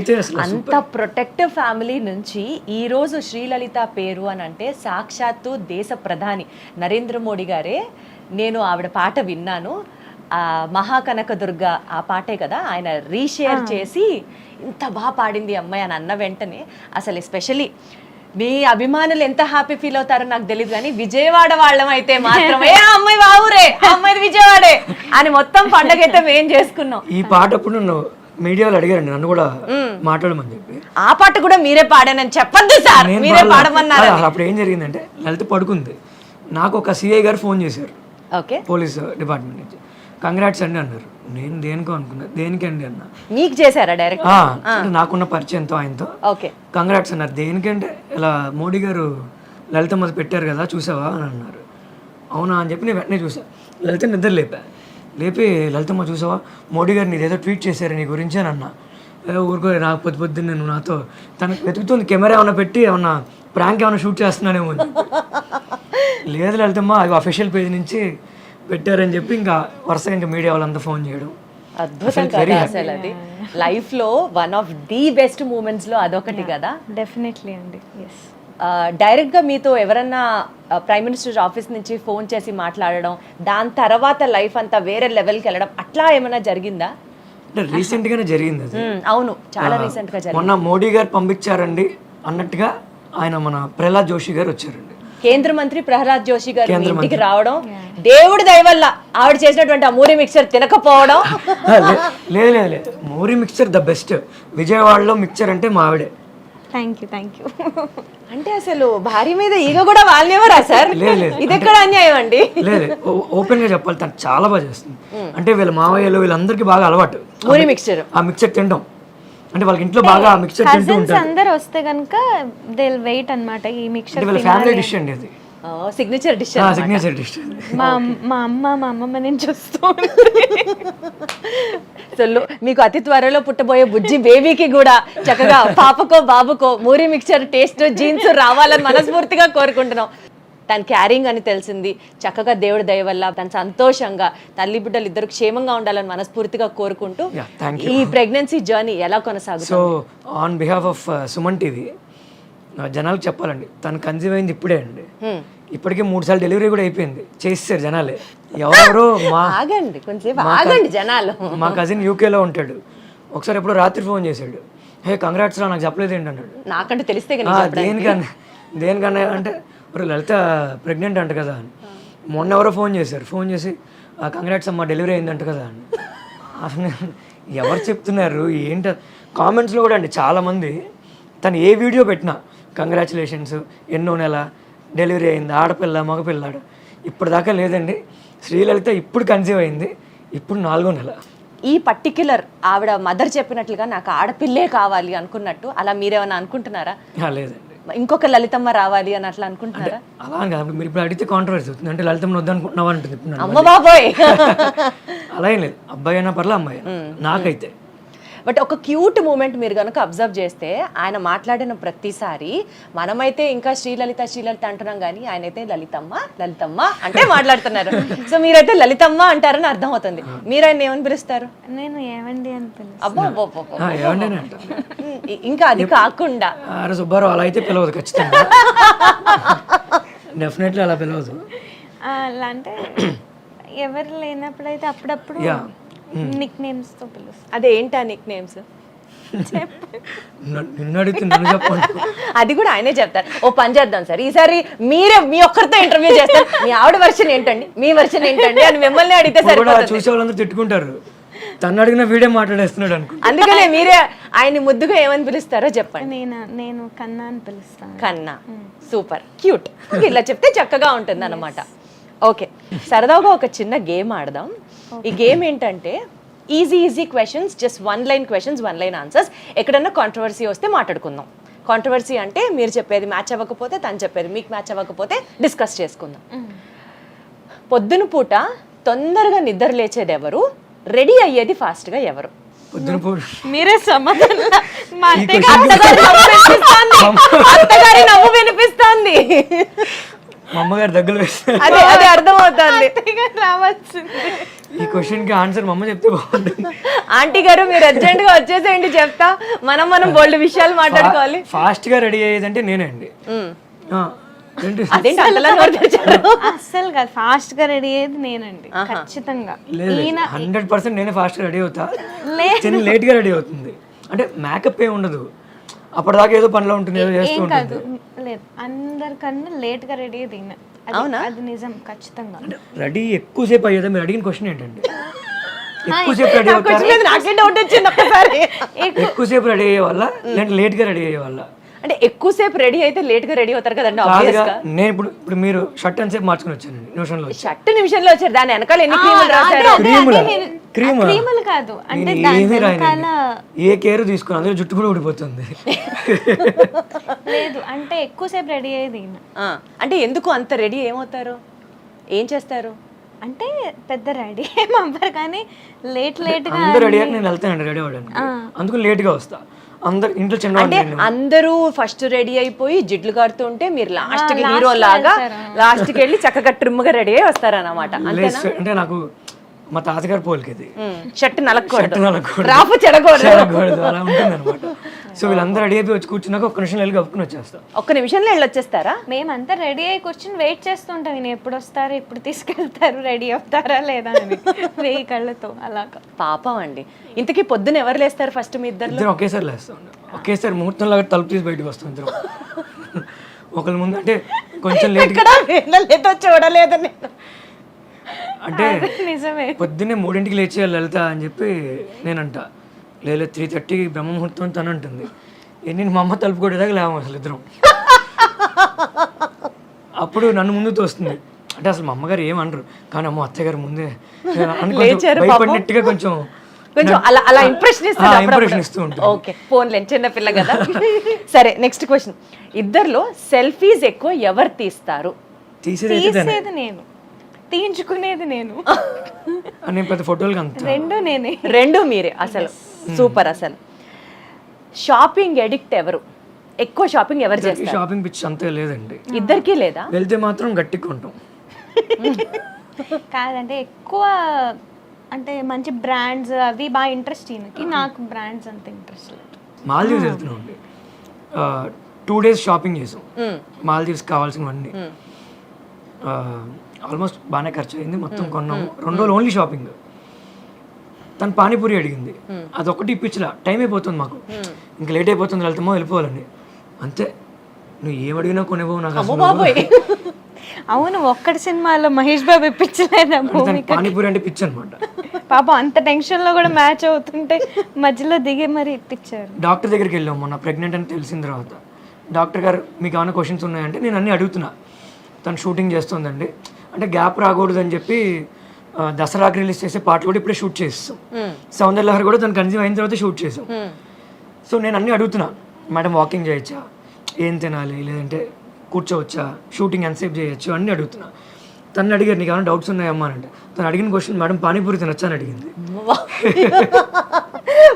అంత ప్రొటెక్టివ్ ఫ్యామిలీ నుంచి ఈ రోజు శ్రీలలిత పేరు అని అంటే సాక్షాత్తు దేశ ప్రధాని నరేంద్ర మోడీ గారే, నేను ఆవిడ పాట విన్నాను, మహాకనక దుర్గ ఆ పాటే కదా, ఆయన రీషేర్ చేసి ఇంత బాగా పాడింది అమ్మాయి అని అన్న వెంటనే అసలు ఎస్పెషలీ మీ అభిమానులు ఎంత హ్యాపీ ఫీల్ అవుతారో నాకు తెలియదు, కానీ విజయవాడ వాళ్ళం అయితే మాత్రమే అమ్మాయి బావురే, అమ్మాయి విజయవాడే అని మొత్తం పండగ అయితే మేము చేసుకున్నాం. ఈ పాట అప్పుడు నన్ను మీడియాలో అడిగారండి, నన్ను కూడా మాట్లాడమని చెప్పి. ఆ పాట కూడా మీరే పాడానని చెప్పద్దు సార్, మీరే పాడమన్నారు. అప్పుడు ఏం జరిగిందంటే లలిత పడుకుంది, నాకు ఒక సిఐ గారు ఫోన్ చేశారు, ఓకే, పోలీస్ డిపార్ట్మెంట్ నుంచి. కంగ్రాట్స్ అండి అన్నారు. నేను దేనికో అనుకున్నా, దేనికండి అన్న. మీకు చేశారా డైరెక్ట్? నాకున్న పరిచయంతో ఆయనతో ఓకే కంగ్రాట్స్ అన్నారు. దేనికంటే ఇలా మోడీ గారు లలితమ్మ పెట్టారు కదా చూసావా అని అన్నారు. అవునా అని చెప్పి నేను వెంటనే చూసా. లలిత నిద్ర లేపి లలితమ్మ చూసావా మోడీ గారు నీదేదో ట్వీట్ చేశారు నీ గురించి అని అన్నా. ఊరుకో, నాకు పొద్దున్న నేను నాతో తనకు వెతుకుతుంది, కెమెరా ఏమైనా పెట్టి ఏమన్నా ప్రాంక్ ఏమైనా షూట్ చేస్తున్నానేమో. లేదు లలితమ్మ, అది అఫీషియల్ పేజ్ నుంచి పెట్టారని చెప్పి ఇంకా వరుసగా ఇంకా మీడియా వాళ్ళంతా ఫోన్ చేయడం. అద్భుతం కదా అసలు. అది లైఫ్ లో one of the best moments లో అదొకటి కదా. డెఫినెట్లీ అండి. ఎస్. డైరెక్ట్ గా మీతో ఎవరన్నా ప్రైమ్ మినిస్టర్ ఆఫీస్ నుంచి ఫోన్ చేసి మాట్లాడడం, దాని తర్వాత లైఫ్ అంతా వేరే లెవెల్కి వెళ్ళడం అట్లా ఏమైనా జరిగిందా? అంటే రీసెంట్ గానే జరిగింది అది. అవును, చాలా రీసెంట్ గా జరిగింది. మొన్న మోడీ గారు పంపించారండి అన్నట్టుగా ఆయన మన ప్రహ్లాద్ జోషి గారు వచ్చారండి, కేంద్ర మంత్రి ప్రహ్లాద్ జోషి గారు ఇంటికి రావడం, దేవుడి దయ వల్ల ఆవిడ చేసినటువంటి ఆ మూరి మిక్చర్ తినకపోవడం. లేదు మూరి మిక్చర్ ద బెస్ట్. విజయవాడలో మిక్చర్ అంటే మా ఆవిడే. Thank you. అంటే అసలు భార్య మీద ఈగ కూడా వాళ్ళేవరా సార్? ఇది ఎక్కడ అన్యాయం అండి? లేదు, ఓపెన్ గా చెప్పాలి, తను చాలా బాగా చేస్తుంది. అంటే వీళ్ళ మావయ్యలు వీళ్ళందరికీ బాగా అలవాటు మూరి మిక్చర్, ఆ మిక్చర్ తినడం. అంటే వాళ్ళకి ఇంట్లో బాగా మిక్చర్ తింటూ ఉంటారు. అందరూ వస్తే గనుక దే విల్ వెయిట్ అన్నమాట ఈ మిక్చర్. వీళ్ళ ఫ్యామిలీ డిష్ అండి అది, సిగ్నేచర్ డిష్. Signature dish. మా అమ్మమ్మ నేను చూస్తూ. సో మీకు అతి త్వరలో పుట్టబోయే బుజ్జి బేబీకి కూడా చక్కగా పాపకో బాబుకో మూరి మిక్చర్ టేస్ట్ జీన్స్ రావాలని మనస్ఫూర్తిగా కోరుకుంటున్నాం. తను క్యారింగ్ అని తెలిసింది, చక్కగా దేవుడి దయ వల్ల తను సంతోషంగా తల్లి బిడ్డలు ఇద్దరు క్షేమంగా ఉండాలని మనస్ఫూర్తిగా కోరుకుంటూ ఈ ప్రెగ్నెన్సీ జర్నీ ఎలా కొనసాగుతుంది? So on behalf of Suman TV జనాలకు చెప్పాలండి, తను కన్సీవ్ అయింది ఇప్పుడే అండి. ఇప్పటికే 3 సార్లు డెలివరీ కూడా అయిపోయింది, చేస్తారు జనాలే. ఎవరెవరో ఆగండి కొంచెంసేపు ఆగండి జనాలు. మా కజిన్ యూకేలో ఉంటాడు, ఒకసారి ఎప్పుడో రాత్రి ఫోన్ చేశాడు, హే కంగ్రాట్స్ రా నాకు చెప్పలేదు ఏంటి అన్నాడు. నాకంటే తెలిస్తే దేనికన్నా అంటే లలిత ప్రెగ్నెంట్ అంట కదా అని. మొన్న ఎవరో ఫోన్ చేసి కంగ్రాట్స్ అమ్మా డెలివరీ అయిందంట కదా అని. అసలు ఎవరు చెప్తున్నారు ఏంట? కామెంట్స్లో కూడా అండి చాలామంది తను ఏ వీడియో పెట్టినా కంగ్రాచులేషన్స్, ఎన్నో నెల, డెలివరీ అయింది, ఆడపిల్ల మగపిల్లాడు, ఇప్పటిదాకా లేదండి. శ్రీలలిత ఇప్పుడు కన్సీవ్ అయింది, ఇప్పుడు 4వ నెల. ఈ పర్టిక్యులర్ ఆవిడ మదర్ చెప్పినట్లుగా నాకు ఆడపిల్లే కావాలి అనుకున్నట్టు అలా మీరేమైనా అనుకుంటున్నారా? లేదండి, ఇంకొక లలితమ్మ రావాలి అని అట్లా అనుకుంటున్నారా? అలా అని కాదు. మీరు ఇప్పుడు అడిగితే కాంట్రవర్సీ అవుతుంది, అంటే లలితమ్మ వద్దనుకుంటున్నావా అంటుంది ఇప్పుడు నన్ను. అమ్మ బాబోయ్. అలా ఏం లేదు, అబ్బాయి అయినా పర్లే అమ్మాయి అయినా. నాకైతే బట్ ఒక క్యూట్ మూమెంట్ మీరు కనుక అబ్జర్వ్ చేస్తే ఆయన మాట్లాడిన ప్రతిసారి మనమైతే ఇంకా శ్రీలలిత శ్రీలలిత అంటున్నాం కానీ ఆయన అయితే లలితమ్మ లలితమ్మ అంటే మాట్లాడుతున్నారు. సో మీరైతే లలితమ్మ అంటారని అర్థం అవుతుంది. మీరు ఆయన ఏమని పిలుస్తారు? నేను ఏమండి అని పిలుస్తాను. అబ్బో ఏమండి అంటారు. ఇంకా అది కాకుండా అరే సుబ్బారావు అలా అయితే పిలవదు, ఖచ్చితంగా డెఫినెట్లీ అలా పిలవదు. అలా అంటే ఎవరు లేనప్పుడైతే అప్పుడప్పుడు నిక్ నేమ్స్ తో పిలుస్తాను. అదే ఏంటి ఆ నిక్ నేమ్స్? నిన్ను అడిగితే నన్ను చెప్పండి. అది కూడా ఆయనే చెప్తారు. ఓ పని చేద్దాం సార్, ఈసారి మీరే మీ ఒక్కరితో ఇంటర్వ్యూ చేస్తారు. మీ ఆవిడ వర్షన్ ఏంటండి, మీ వర్షన్ ఏంటండి అని మిమ్మల్ని అడిగితే సరిపోతుంది. చూసే వాళ్ళందరూ తిట్టుకుంటారు, తను అడిగిన వీడియో మాట్లాడేస్తున్నాడు అనుకో. అందుకనే మీరే ఆయన్ని ముద్దుగా ఏమని పిలుస్తారో చెప్పండి. నేను కన్నా అని పిలుస్తాను. కన్నా, సూపర్ క్యూట్. ఇలా చెప్తే చక్కగా ఉంటుంది అన్నమాట. ఓకే, సరదాగా ఒక చిన్న గేమ్ ఆడదాం. ఈ గేమ్ ఏంటంటే easy questions, just 1 line questions, 1 line answers. ఎక్కడన్నా కాంట్రవర్సీ వస్తే మాట్లాడుకుందాం. కాంట్రవర్సీ అంటే మీరు చెప్పేది మ్యాచ్ అవ్వకపోతే, తను చెప్పేది మీకు మ్యాచ్ అవ్వకపోతే డిస్కస్ చేసుకుందాం. పొద్దున పూట తొందరగా నిద్ర లేచేది ఎవరు, రెడీ అయ్యేది ఫాస్ట్గా ఎవరు? పొద్దున మీరే సమాధానం. అత్తగారి నవ్వు వినిపిస్తోంది. మా అమ్మగారు దగ్గర వేస్తారు. అదే అర్థమవుతుంది. రావాల్సింది. ఈ క్వశ్చన్ కి ఆన్సర్ మా అమ్మ చెప్తే బాగుంటుంది. ఆంటీ గారు మీరు అర్జెంట్ గా వచ్చేసేయండి, చెప్తా. మనం బోల్డ్ విషయాలు మాట్లాడుకోవాలి. ఫాస్ట్ గా రెడీ అయ్యేదంటే నేనండి. అదేంటి అంతలా నోరు తెరిచారు? అస్సలు కాదు, ఫాస్ట్ గా రెడీ అయ్యేది నేనండి ఖచ్చితంగా. 100% నేనే ఫాస్ట్ గా రెడీ అవుతా, లేట్ గా రెడీ అవుతుంది. అంటే మేకప్ ఏ ఉండదు, అప్పటిదాకా ఏదో పనిలో ఉంటుంది, ఏదో చేస్తూ ఉంటుంది. లేదు, అందరికన్నా లేట్ గా రెడీ అయ్యేది ఈయన. అవునా? అది నిజం ఖచ్చితంగా. రెడీ ఎక్కువసేపు అయ్యేదా? మీరు అడిగిన క్వశ్చన్ ఏంటండి? ఎక్కువసేపు రెడీ అవుతారు, నాకే డౌట్ వచ్చింది ఒక్కసారి. ఎక్కువసేపు రెడీ అయ్యే వల్ల లేదంటే లేట్ గా రెడీ అయ్యే వల్ల? అంటే ఎక్కువసేపు రెడీ అయితే లేట్ గా రెడీ అవుతారు కదండి. నేను ఇప్పుడు మీరు షర్ట్ అని సేపు మార్చుకుని వచ్చానండి, నిమిషంలో. షర్ట్ నిమిషంలో వచ్చారు, దాని వెనకాల ఎన్ని క్రీములు రాశారు? క్రీములు కాదు అంటే ఏమీ రాయనండి, ఏ కేర్ తీసుకుని అందులో జుట్టు కూడా ఊడిపోతుంది. లేదు అంటే ఎక్కువసేపు రెడీ అయ్యేది ఈయన. అంటే ఎందుకు అంత రెడీ ఏమవుతారు, ఏం చేస్తారు? అంటే పెద్ద రెడీ ఏం అవ్వరు కానీ లేట్ గా. అందరూ రెడీ అయ్యాక నేను వెళ్తానండి రెడీ అవ్వడానికి, అందుకు లేట్ గా వస్తా. అందరు ఇంట్లో చిన్న అంటే అందరూ ఫస్ట్ రెడీ అయిపోయి జిడ్లు కారుతూ ఉంటే మీరు లాస్ట్ కి హీరో లాగా లాస్ట్ కి వెళ్ళి చక్కగా ట్రిమ్ గా రెడీ అయ్యి వస్తారన్నమాట. అంటే నాకు మా తాతగారు పోలికేది, షర్ట్ నలకూడదు, నలకూడదు, రాపు చెడకూడదు, అలా ఉంటుంది అనమాట. సో వీళ్ళందరూ రెడీ అయిపోయి వచ్చి కూర్చున్నాక ఒక్క నిమిషం వెళ్ళి కప్పుకుని వచ్చేస్తాం. ఒక్క నిమిషంలో వెళ్ళి వచ్చేస్తారా? మేమంతా రెడీ అయ్యి కూర్చొని వెయిట్ చేస్తుంటాం, నేను ఎప్పుడు వస్తారు, ఎప్పుడు తీసుకెళ్తారు, రెడీ అవుతారా లేదా అని 1000 కళ్ళతో అలాగా. పాపం అండి. ఇంతకీ పొద్దున ఎవరు లేస్తారు ఫస్ట్? మీ ఇద్దరు ఒకేసారి లేస్తాం, ఒకేసారి ముహూర్తం లాగా తలుపు తీసి బయటకు వస్తాం ఇద్దరు. ఒకరి ముందు అంటే కొంచెం లేట్ చూడలేదు అంటే నిజమే. పొద్దున్నే 3ంటికి లేచి లలిత అని చెప్పి నేనంట, లేదు 3:30కి బ్రహ్మ ముహూర్తం తను అంటుంది. నేను మా అమ్మ తలుపు కొట్టేదాకా లేవు అసలు ఇద్దరం. అప్పుడు నన్ను ముందు తోస్తుంది. అంటే అసలు మా అమ్మగారు ఏమనరు కానీ అమ్మ అత్తగారు ముందే భయపడినట్టుగా కొంచెం అలా ఇంప్రెషన్ ఇస్తూ ఉంటారు. ఓకే, ఫోన్లేండి, చిన్న పిల్ల కదా. సరే, నెక్స్ట్ క్వశ్చన్. ఇద్దర్లో సెల్ఫీస్ ఎక్కువ ఎవరు తీస్తారు? తీసేది నేను, తీయించుకునేది నేను. పెద్ద ఫోటోలు రెండు మీరే. అసలు సూపర్. అసలు షాపింగ్ ఎడిక్ట్ ఎవరు? ఎక్కువ షాపింగ్ ఎవరు చేస్తారు? షాపింగ్ పిచ్చి అంతే లేదండి, ఇద్దరికి లేదా? వెళ్తే మాత్రం గట్టిగా ఉంటాం. కాదంటే ఎక్కువ అంటే మంచి బ్రాండ్స్ అవి బాగా ఇంట్రెస్ట్ ఈయనకి, నాకు బ్రాండ్స్ అంత ఇంట్రెస్ట్ లేదు. మాల్దీవ్స్ వెళ్తున్నాం అండి, 2 days షాపింగ్ చేసాం. మాల్దీవ్స్ కావాల్సినవన్నీ ఆల్మోస్ట్ బాగానే ఖర్చు అయింది, మొత్తం కొన్నాము. 2 రోజులు ఓన్లీ షాపింగ్. తను పానీపూరి అడిగింది, అదొకటి ఇప్పించలా, టైం అయిపోతుంది మాకు, ఇంకా లేట్ అయిపోతుంది, వెళ్తామో వెళ్ళిపోవాలని. అంతే, నువ్వు ఏం అడిగినా కొనేవో నాకు. అవును, ఒక్కటి సినిమాలో మహేష్ బాబు ఇప్పించలేదా దానికి భూమిక? పానీపూరి అంటే పిచ్చి అనమాట. పాపం అంత టెన్షన్ లో కూడా మ్యాచ్ అవుతుంటే మధ్యలో దిగి మరి ఇప్పించారు. డాక్టర్ దగ్గరికి వెళ్ళాం మొన్న, ప్రెగ్నెంట్ అని తెలిసిన తర్వాత. డాక్టర్ గారు మీకు ఏమైనా క్వశ్చన్స్ ఉన్నాయంటే నేను అన్నీ అడుగుతున్నా. తను షూటింగ్ చేస్తుందండి అంటే గ్యాప్ రాకూడదని చెప్పి దసరాకి రిలీజ్ చేసే పాటలు కూడా ఇప్పుడే షూట్ చేస్తాం. సౌందర్యలహరి కూడా తను కన్సీవ్ అయిన తర్వాత షూట్ చేసాం. సో నేను అన్నీ అడుగుతున్నా, మేడం వాకింగ్ చేయొచ్చా, ఏం తినాలి, లేదంటే కూర్చోవచ్చా, షూటింగ్ ఎంతసేపు చేయొచ్చు అన్నీ అడుగుతున్నా. తను అడిగారు నీకు ఏమైనా డౌట్స్ ఉన్నాయమ్మా అంటే, తను అడిగిన క్వశ్చన్ మేడం పానీపూరి తినొచ్చా అని అడిగింది.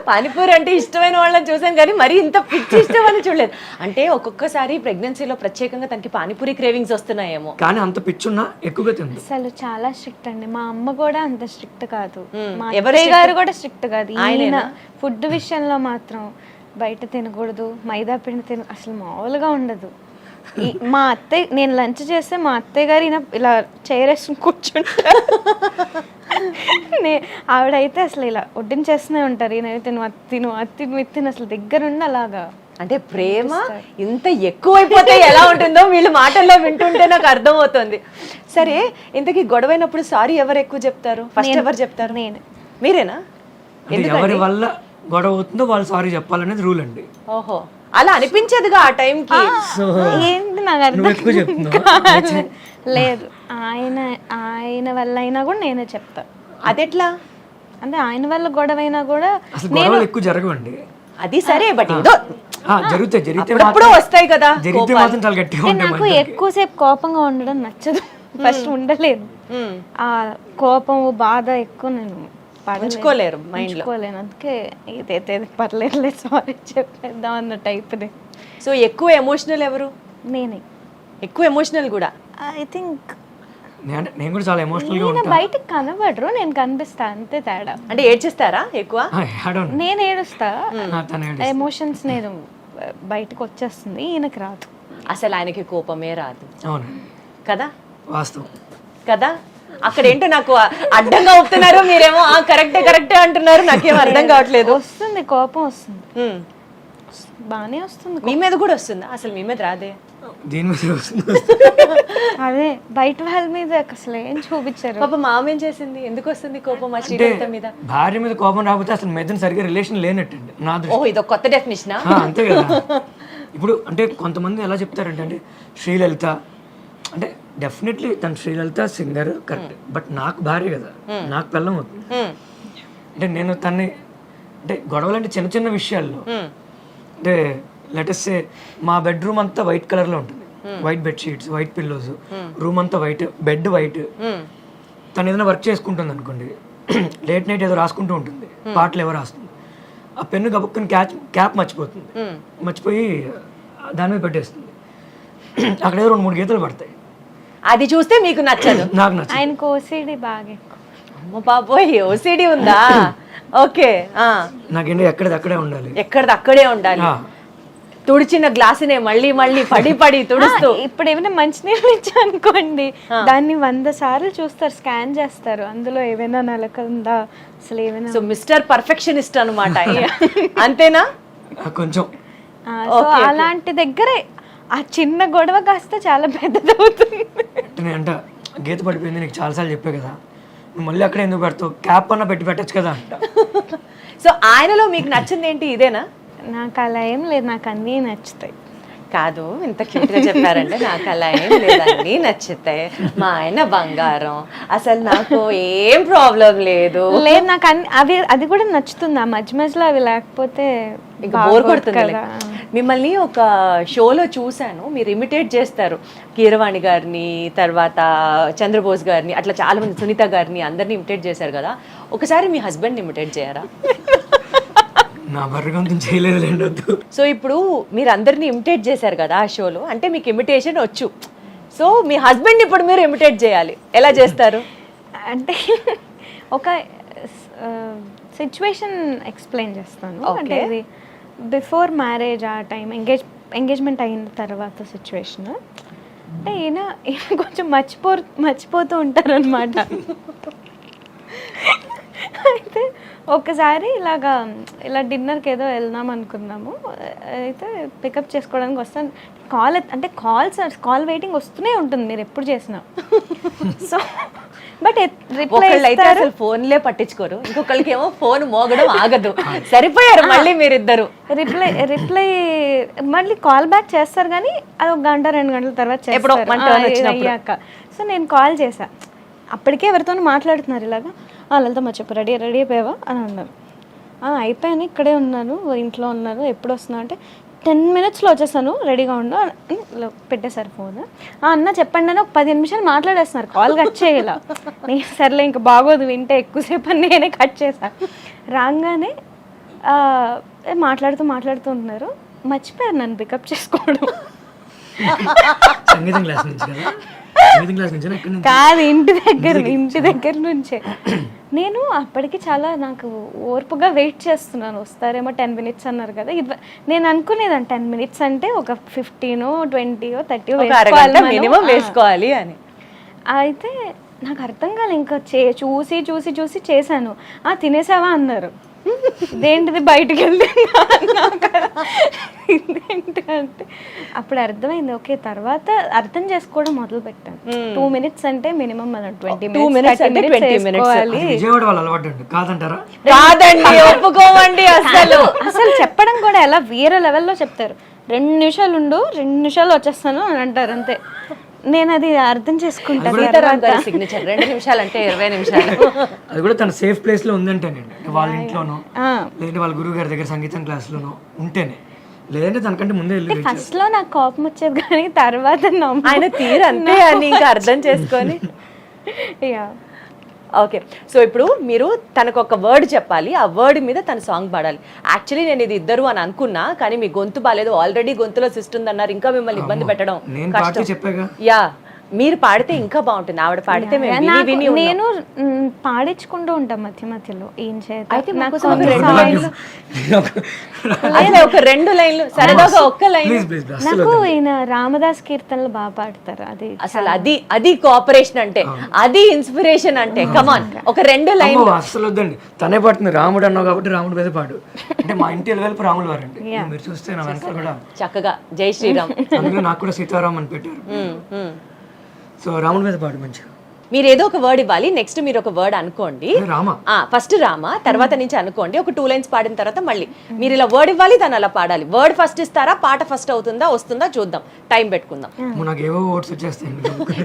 పానీపూరి అంటే ఇష్టమైన వాళ్ళని చూసాను కానీ మరి ఇంత పిచ్చి ఇష్టం అని చూడలేదు. అంటే ఒక్కొక్కసారి ప్రెగ్నెన్సీలో ప్రత్యేకంగా తనకి పానీపూరి క్రేవింగ్స్ వస్తున్నాయేమో. కానీ అంత పిచ్చున్నా ఎక్కువగా తింది. అసలు చాలా స్ట్రిక్ట్ అండి. మా అమ్మ కూడా అంత స్ట్రిక్ట్ కాదు, మా ఎవరు అత్తయ్య గారు కూడా స్ట్రిక్ట్ కాదు. ఈయన ఆయనేనా? ఫుడ్ విషయంలో మాత్రం బయట తినకూడదు, మైదా పిండి అసలు మామూలుగా ఉండదు. మా అత్తయ్య, నేను లంచ్ చేస్తే మా అత్తయ్య గారు ఈయన ఇలా చైరేసుకుని కూర్చుంటారు. ఆవిడైతే అసలు ఇలా వడ్డించేస్తూనే ఉంటారు. ఈయన తిను తిను అసలు దగ్గరుండి అలాగా. అంటే ప్రేమ ఇంత ఎక్కువైపోతే ఎలా ఉంటుందో వీళ్ళు మాటల్లో వింటుంటే నాకు అర్థమవుతుంది. సరే, ఇంతకీ గొడవైనప్పుడు సారీ ఎవరు ఎక్కువ చెప్తారు? ఫస్ట్ ఎవరు చెప్తారు? నేను. మీరేనా? అంటే ఎవరి వల్ల గొడవ అవుతుందో వాళ్ళు సారీ చెప్పాలనేది రూల్ అండి. ఓహో, అలా అనిపించేదిగా ఆ టైంకి. ఏంటి నాకు నువ్వు ఎక్కువ అర్థం చెప్తున్నావు. లేదు, ఆయన వల్ల అయినా కూడా నేనే చెప్తా. అదెట్లా? అంటే ఆయన వల్ల గొడవైనా కూడా అసలు గొడవలు ఎక్కువ జరగవండి. అది సరే, బట్ ఏదో జరిగితే అప్పుడప్పుడు వస్తాయి కదా జరిగితే మాత్రం చాలా గట్టిగా ఉంటాయి. నాకు ఎక్కువసేపు కోపంగా ఉండడం నచ్చదు. ఫస్ట్ ఉండలేదు. ఆ కోపం బాధ ఎక్కువ నేను ఉంచుకోలేరు మైండ్ లో. పడుకోలేను. అందుకే ఇదైతే పర్లేదు సారీ చెప్పేద్దాం అన్న టైప్ది. సో ఎక్కువ ఎమోషనల్ ఎవరు? నేనే ఎక్కువ ఎమోషనల్ కూడా. ఐ థింక్ నేను కూడా చాలా ఎమోషనల్ గా నేను ఉంటాను. బయటకు కనబడరు, నేను కనిపిస్తా, అంతే తేడా. అంటే ఏడ్చేస్తారా ఎక్కువ? నేను ఏడుస్తా, తను ఎమోషన్స్ నేను బయటకు వచ్చేస్తుంది, ఈయనకి రాదు. అసలు ఆయనకి కోపమే రాదు అవును కదా? వాస్తవం కదా? అక్కడ ఏంటో నాకు అడ్డంగా ఒప్పుతున్నారు, మీరేమో కరెక్టే అంటున్నారు. నాకేం అర్థం కావట్లేదు. వస్తుంది కోపం, వస్తుంది, బానే వస్తుంది. మీ మీద కూడా వస్తుందా? అసలు మీ మీద రాదే. దీని మీద వస్తుంది. అదే బయట వాళ్ళ మీద అసలు ఏం చూపించారు. పాప మామ ఏం చేసింది? ఎందుకు వస్తుంది కోపం ఆ అంటే శ్రీలలిత మీద? భార్య మీద కోపం రాకపోతే అసలు మీద సరిగ్గా రిలేషన్ లేనట్టండి నా దృష్టి. ఓ, ఇదొక కొత్త డెఫినేషనా? అంతే కదా. ఇప్పుడు అంటే కొంతమంది ఎలా చెప్తారంటే అంటే శ్రీలలిత అంటే డెఫినెట్లీ తను శ్రీలలిత సింగర్ కరెక్ట్, బట్ నాకు భార్య కదా, నాకు పిల్లం అవుతుంది. అంటే నేను తన్ని అంటే గొడవలు అంటే చిన్న చిన్న విషయాల్లో అంటే లెటెస్ట్ మా బెడ్రూమ్ అంతా వైట్ కలర్ లో ఉంటుంది, white bed sheets, white pillows, room అంతా వైట్, బెడ్ వైట్. తను ఏదైనా వర్క్ చేసుకుంటుంది అనుకోండి, లేట్ నైట్ ఏదో రాసుకుంటూ ఉంటుంది, పాటలు ఎవరు రాస్తుంది, ఆ పెన్ను గబుక్కుని క్యాప్ మర్చిపోతుంది, మర్చిపోయి దాని మీద పెట్టేస్తుంది, అక్కడ ఏదో 2-3 గీతలు పడతాయి. అది చూస్తే మీకు నచ్చదు? నాకు నచ్చదు. ఆయనకు ఓసిడి బాగా ఎక్కువ. అమ్మ బాబోయ్, ఓసిడి ఉందా? ఓకే. నాకేంటి ఎక్కడది ఉండాలి, ఎక్కడది అక్కడే ఉండాలి. తుడిచిన గ్లాసునే మళ్ళీ మళ్ళీ పడి తుడుస్తూ. ఇప్పుడు ఏమైనా మంచినీళ్ళు ఇచ్చా అనుకోండి, దాన్ని 100 సార్లు చూస్తారు, స్కాన్ చేస్తారు, అందులో ఏమైనా నలక ఉందా అసలు ఏమైనా. సో మిస్టర్ పర్ఫెక్షనిస్ట్ అనమాట. అంతేనా? కొంచెం. సో అలాంటి దగ్గరే ఆ చిన్న గొడవ కాస్త చాలా పెద్దదవుతుంది. అంటే గీత పడిపోయింది నీకు చాలాసార్లు చెప్పే కదా, నువ్వు మళ్ళీ అక్కడ ఎందుకు పెడతావు, క్యాప్ అన్న పెట్టచ్చు కదా అంట. సో ఆయనలో మీకు నచ్చింది ఏంటి? ఇదేనా? నాకు అలా ఏం లేదు, నాకు అన్నీ నచ్చుతాయి. కాదు, ఇంత క్యూట్ గా చెప్పారంటే నాకు అలా ఏం లేదండి, నచ్చుతాయి. మా ఆయన బంగారం, అసలు నాకు ఏం ప్రాబ్లం లేదు. లేదు, నాకు అది కూడా నచ్చుతుంది. ఆ మధ్య మధ్యలో అవి లేకపోతే ఇంకా బోర్ కొడుతుంది. మిమ్మల్ని ఒక షోలో చూశాను, మీరు ఇమిటేట్ చేస్తారు కీరవాణి గారిని, తర్వాత చంద్రబోస్ గారిని, అట్లా చాలా మంది, సునీత గారిని, అందరిని ఇమిటేట్ చేశారు కదా. ఒకసారి మీ హస్బెండ్ని ఇమిటేట్ చేయరా? నా బర్రగంతం చేయలేదులేండి, వద్దు. సో ఇప్పుడు మీరు అందరినీ ఇమిటేట్ చేశారు కదా ఆ షోలో, అంటే మీకు ఇమిటేషన్ వచ్చు. సో మీ హస్బెండ్ ఇప్పుడు మీరు ఇమిటేట్ చేయాలి, ఎలా చేస్తారు? అంటే ఒక సిచ్యువేషన్ ఎక్స్ప్లెయిన్ చేస్తాను. అంటే ఇది బిఫోర్ మ్యారేజ్ ఆ టైం, ఎంగేజ్మెంట్ అయిన తర్వాత సిచ్యువేషన్. అంటే ఈయన కొంచెం మర్చిపోతూ ఉంటారనమాట. అయితే ఒకసారి ఇలా డిన్నర్కి ఏదో వెళ్దాం అనుకున్నాము, అయితే పికప్ చేసుకోవడానికి వస్తాను. అంటే కాల్ వెయిటింగ్ వస్తూనే ఉంటుంది మీరు ఎప్పుడు చేసినా. సో బట్ రిప్లై ఒకళ్ళైతే అసలు ఫోన్లే పట్టించుకోరు, ఇంకొకళ్ళకి ఏమో ఫోన్ మోగడం ఆగదు. సరిపోయారు మళ్ళీ మీరిద్దరు. రిప్లై మళ్ళీ కాల్ బ్యాక్ చేస్తారు కానీ అది 1 గంట 2 గంటల తర్వాత చేస్తారు అయ్యాక. సో నేను కాల్ చేశా, అప్పటికే ఎవరితోనూ మాట్లాడుతున్నారు ఇలాగా. లలితమ్మ చెప్పు రెడీ అయిపోయావా అని అన్నారు. అయిపోయాను, ఇక్కడే ఉన్నాను, ఇంట్లో ఉన్నాను, ఎప్పుడు వస్తున్నా అంటే 10 minutesలో వచ్చేసాను, రెడీగా ఉండు అని పెట్టేశారు ఫోన్. అన్న చెప్పండి అని ఒక 10 నిమిషాలు మాట్లాడేస్తున్నారు, కాల్ కట్ చేయాల. నేను సర్లే ఇంకా బాగోదు వింటే ఎక్కువసేపు అని నేనే కట్ చేశాను. రాగానే మాట్లాడుతూ ఉంటున్నారు, మర్చిపోయారు నన్ను పికప్ చేసుకోవడం. సంగీతం క్లాస్ నుంచి కదా? సంగీతం క్లాస్ నుంచి కాదు, ఇంటి దగ్గర నుంచే. నేను అప్పటికి చాలా నాకు ఓర్పుగా వెయిట్ చేస్తున్నాను, వస్తారేమో 10 minutes అన్నారు కదా. నేను అనుకునేదాన్ని 10 minutes అంటే ఒక 15, 20, 30 మినిమం వేసుకోవాలి అని. అయితే నాకు అర్థం కాలే, ఇంకా చూసి చేశాను. తినేసావా అన్నారు. ఇదేంటిది బయటికి వెళ్తున్నా ఇదేంటంటే అప్పుడు అర్థమైంది. ఓకే, తర్వాత అర్థం చేసుకోవడం మొదలు పెట్టాను. 2 minutes అంటే మినిమం మనం 20 minutes విజయవాడ వాళ్ళు అలవాటు కాదంటారా? కాదండి, ఒప్పుకోమండి. అసలు చెప్పడం కూడా ఎలా వేరే లెవెల్లో చెప్తారు. 2 నిమిషాలు ఉండు, 2 నిమిషాలు వచ్చేస్తాను అని అంటారు అంతే. నేను అది అర్థం చేసుకుంటాను. సిగ్నేచర్ 2 నిమిషాలు అంటే 20 నిమిషాలు. అది కూడా తన సేఫ్ ప్లేస్ లో ఉందంటేనండి, వాళ్ళ ఇంట్లోనో లేదంటే వాళ్ళ గురువు గారి దగ్గర సంగీతం క్లాస్లోనో ఉంటేనే, లేదంటే తనకంటే ముందే వెళ్ళి. ఫస్ట్ లో నాకు కోపం వచ్చేది కానీ తర్వాత ఆయన తీరు అంతే అని ఇంకా అర్థం చేసుకొని. ఓకే, సో ఇప్పుడు మీరు తనకు ఒక వర్డ్ చెప్పాలి, ఆ వర్డ్ మీద తన సాంగ్ పాడాలి. యాక్చువల్లీ నేను ఇది ఇద్దరు అని అనుకున్నా, కానీ మీ గొంతు బాగాలేదు, ఆల్రెడీ గొంతులో సిస్ట్ ఉందన్నారు, ఇంకా మిమ్మల్ని ఇబ్బంది పెట్టడం చెప్పాగా. యా, మీరు పాడితే ఇంకా బాగుంటుంది, ఆవిడ పాడితే నేను పాడించుకుంటూ ఉంటాం మధ్య మధ్యలో. ఏం అయితే ఒక 2 లైన్లు సరదాగా ఒక్క లైన్. నాకు ఈయన రామదాస్ కీర్తనలు బాగా పాడతారు. అది అసలు అది కోఆపరేషన్ అంటే, అది ఇన్స్పిరేషన్ అంటే. కమాన్, ఒక 2 లైన్లు. అసలు వద్దండి, తనే పాడుతుంది. రాముడు అన్నావు కాబట్టి రాముడు మీద పాడు అంటే మా ఇంటి వెళ్ళి రాములు వారండి. మీరు చూస్తే నా వెనకాల కూడా చక్కగా జై శ్రీరామ్, అందులో నాకు కూడా సీతారాం అని పెట్టారు. సో రాముడి మీద పాడు మంచిగా. మీరు ఏదో ఒక వర్డ్ ఇవ్వాలి, నెక్స్ట్ మీరు ఒక వర్డ్ అనుకోండి. ఫస్ట్ రామ, తర్వాత నుంచి అనుకోండి. ఒక 2 lines పాడిన తర్వాత మళ్ళీ మీరు ఇలా వర్డ్ ఇవ్వాలి, తను అలా పాడాలి. వర్డ్ ఫస్ట్ ఇస్తారా, పాట ఫస్ట్ అవుతుందా వస్తుందా చూద్దాం, టైం పెట్టుకుందాం.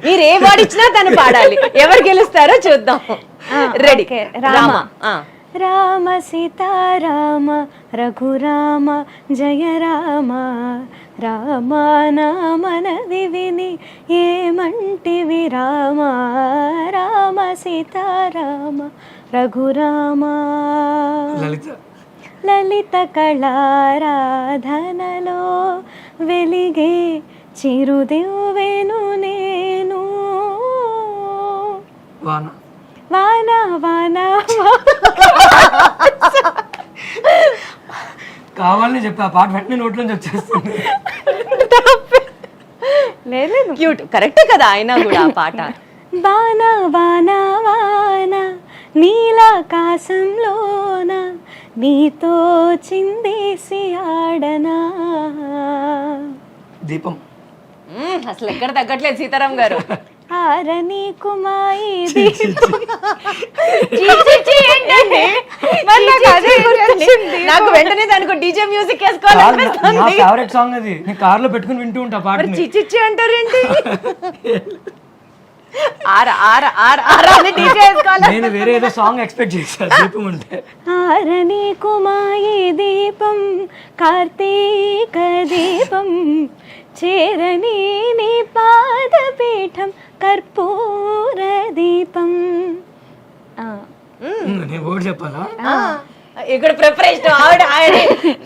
మీరు ఏ వర్డ్ ఇచ్చినా తను పాడాలి, ఎవరు గెలుస్తారో చూద్దాం. రెడీ? రామ. రామ సీతారామ రఘురామ జయ రామ, రామ నామనది విని ఏమంటివి రామ, రామ సీతారామ రఘురామ. లలిత కళారాధనలో వెలిగే చిరుదివ్వెను నేను. వాన వాన కావాలని చెప్పి ఆ పాట వెంటనే నోట్లోంచి వచ్చేస్తుంది. లేదు, క్యూట్, కరెక్టే కదా అయినా కూడా ఆ పాట. వాన వాన వాన నీలాకాశంలోన నీతో చిందేసి ఆడనా. దీపం. అసలు ఎక్కడ తగ్గట్లేదు సీతారాం గారు. ఆరని కుమాయి నాకు వెంటనే దానికి డీజే మ్యూజిక్ వేసుకోవాలి. ఫేవరెట్ సాంగ్ అది, నేను కార్ లో పెట్టుకుని వింటూ ఉంటా పాట. చిచ్చి అంటారేంటి? నేను వేరే ఏదో సాంగ్ ఎక్స్పెక్ట్ చేశాను దీపం అంటే. ఆరని కుమాయి దీపం కార్తీక దీపం చేరని నీ పాదపీఠం కర్పూర దీపం. నేను ఓడి చెప్పాలా? ఇక్కడ ప్రిపరేషన్ ఆవిడ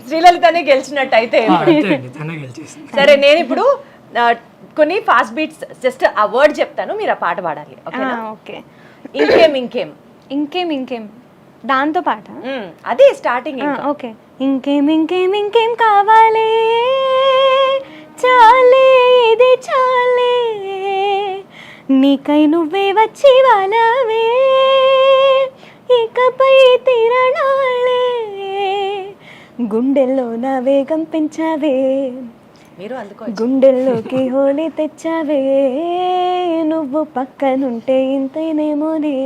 శ్రీలలితనే గెలిచినట్టు అయితే. సరే, నేను ఇప్పుడు కొన్ని ఫాస్ట్ బీట్స్ జస్ట్ ఆ వర్డ్ చెప్తాను, మీరు ఆ పాట పాడాలి. ఓకే. ఇంకేం దాంతో పాట అదే స్టార్టింగ్. ఓకే. ఇంకేం కావాలి, చాలే ఇది చాలే, నీకై నువ్వే వచ్చి వాళ్ళవే, ఇక ఇకపై తిరణాలే గుండెల్లో నా వేగం పెంచావే మీరు అందుకో గుండెల్లోకి హోలీ తెచ్చావే నువ్వు పక్కనుంటే ఇంతేనేమోనే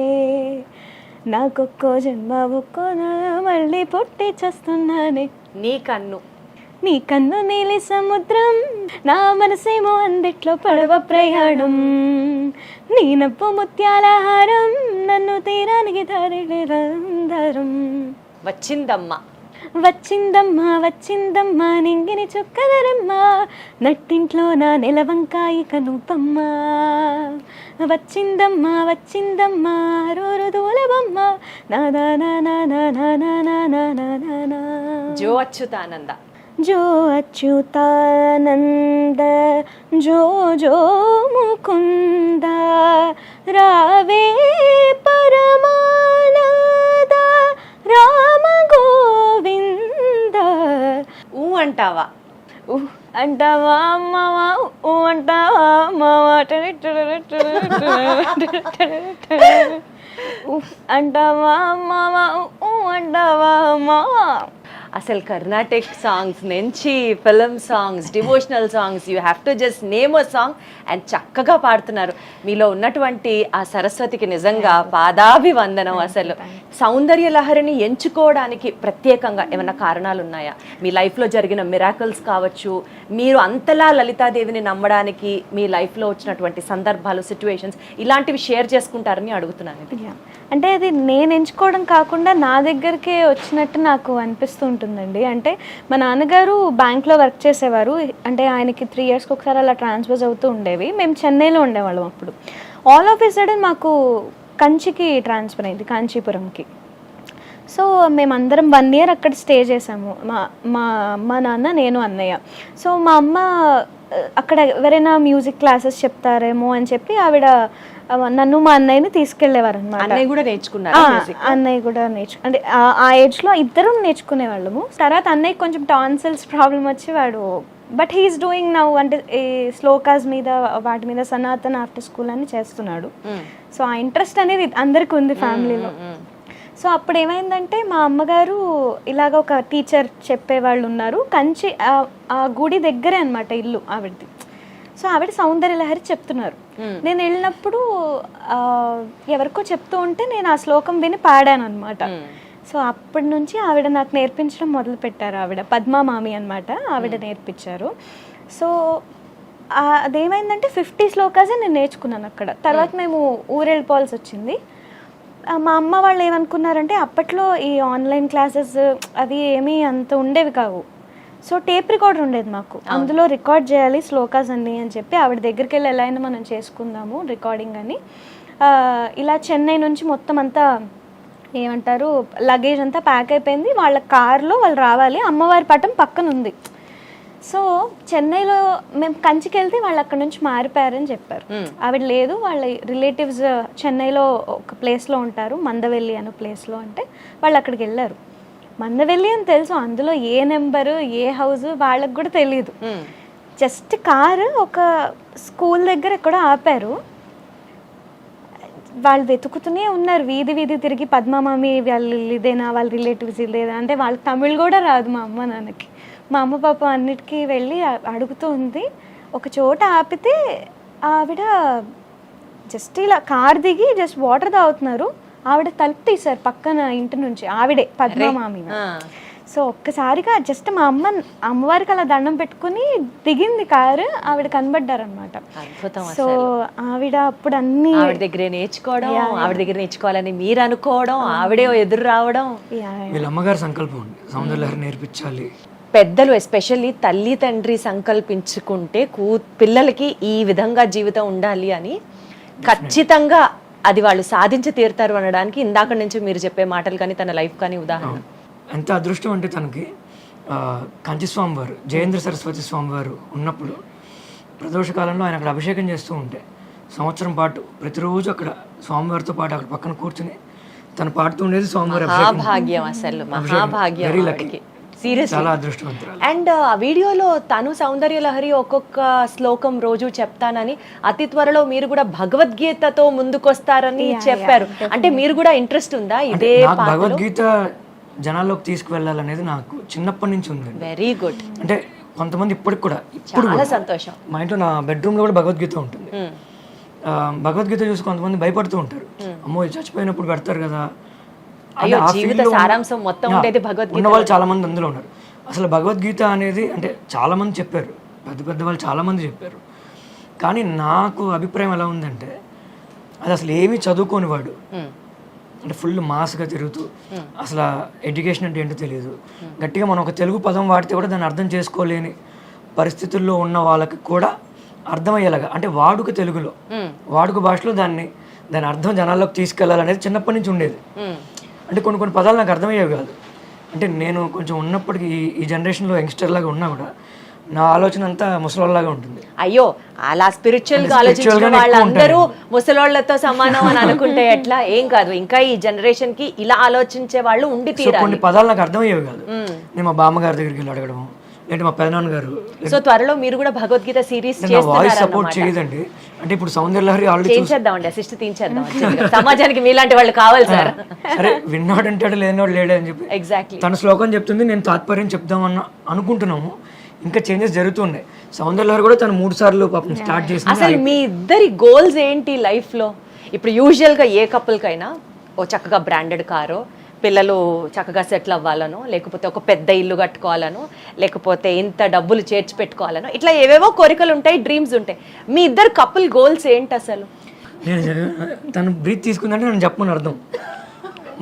నాకొక్కో జన్మ ఒక్కో మళ్ళీ పుట్టి చేస్తున్నానే నీ కన్ను నీ కన్ను నీలి సముద్రం నా మనసేమో అందిట్లో పడవ ప్రయాణం నీ నవ్వు ముత్యాల హారం నన్ను తీరానికి దారిరం వచ్చిందమ్మ వచ్చిందమ్మా వచ్చిందమ్మా నింగిని చుక్కదరమ్మ నట్టింట్లో నా నెలవంకాయి కనుపమ్మ వచ్చిందమ్మా వచ్చిందమ్మా రోరు దూలబమ్మ నానా నానా నానా నానా నానా నా జో అచ్యుతానంద जो अच्युतानंद जो जो मुकुंद रावे परमानंद राम गोविंद ఊ అంటావా అంటావా అమ్మవా ఊ అంటావా అమ్మవా అంటావా అమ్మవా ఊ అంటావా అమ్మవా. అసలు కర్ణాటిక్ సాంగ్స్ నుంచి film songs devotional songs you have to just name a song and చక్కగా పాడుతున్నారు. మీలో ఉన్నటువంటి ఆ సరస్వతికి నిజంగా పాదాభివందనం. అసలు సౌందర్య లహరిని ఎంచుకోవడానికి ప్రత్యేకంగా ఏమైనా కారణాలు ఉన్నాయా? మీ లైఫ్లో జరిగిన మిరాకిల్స్ కావచ్చు, మీరు అంతలా లలితాదేవిని నమ్మడానికి మీ లైఫ్లో వచ్చినటువంటి సందర్భాలు, సిచ్యువేషన్స్ ఇలాంటివి షేర్ చేసుకుంటారని అడుగుతున్నాను. అంటే అది నేను ఎంచుకోవడం కాకుండా నా దగ్గరికే వచ్చినట్టు నాకు అనిపిస్తూ ఉంటుందండి. అంటే మా నాన్నగారు బ్యాంక్లో వర్క్ చేసేవారు. అంటే ఆయనకి 3 yearsకి ఒకసారి అలా ట్రాన్స్ఫర్స్ అవుతూ ఉండేవి. మేము చెన్నైలో ఉండేవాళ్ళం అప్పుడు. ఆల్ ఆఫ్ ఎ సడన్ మాకు కంచికి ట్రాన్స్ఫర్ అయింది, కాంచీపురంకి. సో మేమందరం 1 year అక్కడ స్టే చేసాము, మా అమ్మ నాన్న నేను అన్నయ్య. సో మా అమ్మ అక్కడ ఎవరైనా మ్యూజిక్ క్లాసెస్ చెప్తారేమో అని చెప్పి ఆవిడ నన్ను మా అన్నయ్యని తీసుకెళ్లేవారు అనమాట. అన్నయ్య కూడా నేర్చుకున్నారు, అన్నయ్య కూడా అంటే ఆ ఏజ్లో ఇద్దరం నేర్చుకునేవాళ్ళము. తర్వాత అన్నయ్య కొంచెం టాన్సిల్స్ ప్రాబ్లం వచ్చి వాడు బట్ హీఈస్ డూయింగ్ నౌ అంటే ఈ శ్లోకాస్ మీద వాటి మీద సనాతన ఆఫ్టర్ స్కూల్ అని చేస్తున్నాడు. సో ఆ ఇంట్రెస్ట్ అనేది అందరికి ఉంది ఫ్యామిలీలో. సో అప్పుడు ఏమైందంటే మా అమ్మగారు ఇలాగ ఒక టీచర్ చెప్పేవాళ్ళు ఉన్నారు కంచి, ఆ గుడి దగ్గరే అనమాట ఇల్లు ఆవిడది. సో ఆవిడ సౌందర్య లహరి చెప్తున్నారు. నేను వెళ్ళినప్పుడు ఎవరికో చెప్తూ ఉంటే నేను ఆ శ్లోకం విని పాడాను అనమాట. సో అప్పటి నుంచి ఆవిడ నాకు నేర్పించడం మొదలు పెట్టారు. ఆవిడ పద్మా మామి అనమాట, ఆవిడ నేర్పించారు. సో అదేమైందంటే 50 శ్లోకాసే నేను నేర్చుకున్నాను అక్కడ. తర్వాత మేము ఊరు వెళ్ళిపోవాల్సి వచ్చింది. మా అమ్మ వాళ్ళు ఏమనుకున్నారంటే అప్పట్లో ఈ ఆన్లైన్ క్లాసెస్ అవి ఏమీ అంత ఉండేవి కావు. సో టేప్ రికార్డర్ ఉండేది మాకు, అందులో రికార్డ్ చేయాలి శ్లోకాస్ అన్ని అని చెప్పి ఆవిడ దగ్గరికి వెళ్ళి ఎలా అయినా మనం చేసుకుందాము రికార్డింగ్ అని. ఇలా చెన్నై నుంచి మొత్తం అంతా ఏమంటారు లగేజ్ అంతా ప్యాక్ అయిపోయింది. వాళ్ళ కార్లో వాళ్ళు రావాలి, అమ్మవారి పటం పక్కన ఉంది. సో చెన్నైలో మేము కంచికి వెళ్తే వాళ్ళు అక్కడ నుంచి మారిపోయారని చెప్పారు. ఆవిడ లేదు, వాళ్ళ రిలేటివ్స్ చెన్నైలో ఒక ప్లేస్లో ఉంటారు, మందవెల్లి అనే ప్లేస్లో. అంటే వాళ్ళు అక్కడికి వెళ్ళారు. మందవెల్లి అని తెలుసు, అందులో ఏ నెంబరు ఏ హౌస్ వాళ్ళకి కూడా తెలియదు. జస్ట్ కారు ఒక స్కూల్ దగ్గర ఎక్కడో ఆపారు. వాళ్ళు వెతుకుతూనే ఉన్నారు, వీధి వీధి తిరిగి పద్మమామి వాళ్ళు ఇదేనా, వాళ్ళ రిలేటివ్స్ ఇదేనా అంటే వాళ్ళకి తమిళ్ కూడా రాదు మా అమ్మ నాన్నకి. మా అమ్మ పాప అన్నిటికీ వెళ్ళి అడుగుతూ ఉంది. ఒక చోట ఆపితే ఆవిడ జస్ట్ ఇలా కార్ దిగి జస్ట్ వాటర్ తాగుతున్నారు. ఆవిడ తలుపు తీశారు పక్కన ఇంటి నుంచి, ఆవిడే పద్మమామి. సో ఒక్కసారిగా జస్ట్ మా అమ్మవారికి అలా దండం పెట్టుకుని దిగింది కారు, ఆవిడ కనబడ్డారనమాట. సో ఆవిడ అప్పుడు అన్ని ఆవిడ దగ్గరే నేర్చుకోవడం, ఆవిడ దగ్గర నేర్చుకోవాలని మీరు అనుకోవడం, ఆవిడే ఎదురు రావడం. వీళ్ళ అమ్మగారి సంకల్పం ఉంది సౌందర్య లహరి నేర్పించాలి. పెద్దలు ఎస్పెషల్లీ తల్లి తండ్రి సంకల్పించుకుంటే పిల్లలకి ఈ విధంగా జీవితం ఉండాలి అని ఖచ్చితంగా అది వాళ్ళు సాధించి తీరుతారు అనడానికి ఇందాక నుంచి మీరు చెప్పే మాటలు కానీ తన లైఫ్ కానీ ఉదాహరణ. ఎంత అదృష్టం అంటే తనకి కంచి స్వామివారు జయేంద్ర సరస్వతి స్వామివారు ఉన్నప్పుడు ప్రదోష కాలంలో ఆయన అక్కడ అభిషేకం చేస్తూ ఉంటే సంవత్సరం పాటు ప్రతిరోజు అక్కడ స్వామివారితో పాటు అక్కడ పక్కన కూర్చుని తను పాడుతూ ఉండేది స్వామివారి మహాభాగ్యం, అసలు మహాభాగ్యం. Very lucky. సీరియస్ చాలా అదృష్టవంతురాలు. అండ్ ఆ వీడియోలో తను సౌందర్య లహరి ఒక్కొక్క శ్లోకం రోజు చెప్తానని, అతి త్వరలో మీరు కూడా భగవద్గీతతో ముందుకొస్తారని చెప్పారు. అంటే మీరు కూడా ఇంట్రెస్ట్ ఉందా ఇదే నాకు భగవద్గీత జనాల్లోకి తీసుకువెళ్ళాలనేది నాకు చిన్నప్పటి నుంచి ఉంది. Very good. అంటే కొంతమంది ఇప్పటికి కూడా ఇప్పుడు చాలా సంతోషం. మా ఇంట్లో నా బెడ్రూమ్లో కూడా భగవద్గీత ఉంటుంది. భగవద్గీత చూసి కొంతమంది భయపడుతూ ఉంటారు, అమ్మో ఇది చచ్చిపోయినప్పుడు పెడతారు కదా. అయ్యో జీవిత సారాంశం మొత్తం ఉండేది భగవద్గీత. ఉన్న వాళ్ళు చాలా మంది అందులో ఉన్నారు. అసలు భగవద్గీత అనేది అంటే చాలా మంది చెప్పారు, పెద్ద పెద్ద వాళ్ళు చాలా మంది చెప్పారు. కానీ నాకు అభిప్రాయం ఎలా ఉందంటే అది అసలు ఏమీ చదువుకోని వాడు, అంటే ఫుల్ మాస్గా తిరుగుతూ అసలు ఎడ్యుకేషన్ అంటే ఏంటో తెలియదు, గట్టిగా మనం ఒక తెలుగు పదం వాడితే కూడా దాన్ని అర్థం చేసుకోలేని పరిస్థితుల్లో ఉన్న వాళ్ళకి కూడా అర్థమయ్యేలాగా, అంటే వాడుక తెలుగులో వాడుక భాషలో దాని అర్థం జనాల్లోకి తీసుకెళ్లాలనేది చిన్నప్పటి నుంచి ఉండేది. అంటే కొన్ని పదాలు నాకు అర్థమయ్యేవి కాదు. అంటే నేను కొంచెం ఉన్నప్పటికీ ఈ జనరేషన్లో యంగ్స్టర్ లాగా ఉన్నా కూడా నా ఆలోచన అంతా ముసలోళ్ళలాగా ఉంటుంది. అయ్యో అలా స్పిరిచువల్ గా ఆలోచించిన వాళ్ళందరూ ముసలోళ్లతో సమానం అని అనుకుంటే ఎట్లా? ఏం కాదు, ఇంకా ఈ జనరేషన్ కి ఇలా ఆలోచించే వాళ్ళు ఉండి తీరాలి. కొన్ని పదాలు నాకు అర్థమయ్యేవి కాదు. నేను మా బామ్మగారి దగ్గరికి వెళ్ళి అడగడం, లేదంటే మా పెదనాన్న గారు. సో త్వరలో మీరు కూడా భగవద్గీత సిరీస్ వాయిస్ సపోర్ట్ చేయదండి. అంటే ఇప్పుడు సౌందర్య లహరి ఆల్రెడీ చేసేద్దామండి, అసిస్ట్ తీయించేద్దాం. సమాజానికి మీలాంటి వాళ్ళు కావాలి సార్. సరే విన్నాడు అంటాడు, లేనివాడు లేడే అని చెప్పి ఎగ్జాక్ట్లీ తన శ్లోకం చెప్తుంది, నేను తాత్పర్యం చెప్దామన్న అనుకుంటున్నాము. ఇంకా చేంజెస్ జరుగుతున్నాయి. సౌందర్య లహరి కూడా తను 3 సార్లు పాపం స్టార్ట్ చేసింది. అసలు మీ ఇద్దరి గోల్స్ ఏంటి లైఫ్ లో? ఇప్పుడు యూజువల్ గా ఏ కపుల్ కైనా ఓ చక్కగా బ్రాండెడ్ కారో, పిల్లలు చక్కగా సెటిల్ అవ్వాలనో, లేకపోతే ఒక పెద్ద ఇల్లు కట్టుకోవాలనో, లేకపోతే ఇంత డబ్బులు చేర్చి పెట్టుకోవాలనో, ఇట్లా ఏవేవో కోరికలు ఉంటాయి, డ్రీమ్స్ ఉంటాయి. మీ ఇద్దరు కపుల్ గోల్స్ ఏంటి అసలు? నేను తను బ్రీత్ తీసుకుందంటే నేను చెప్పమని అర్థం,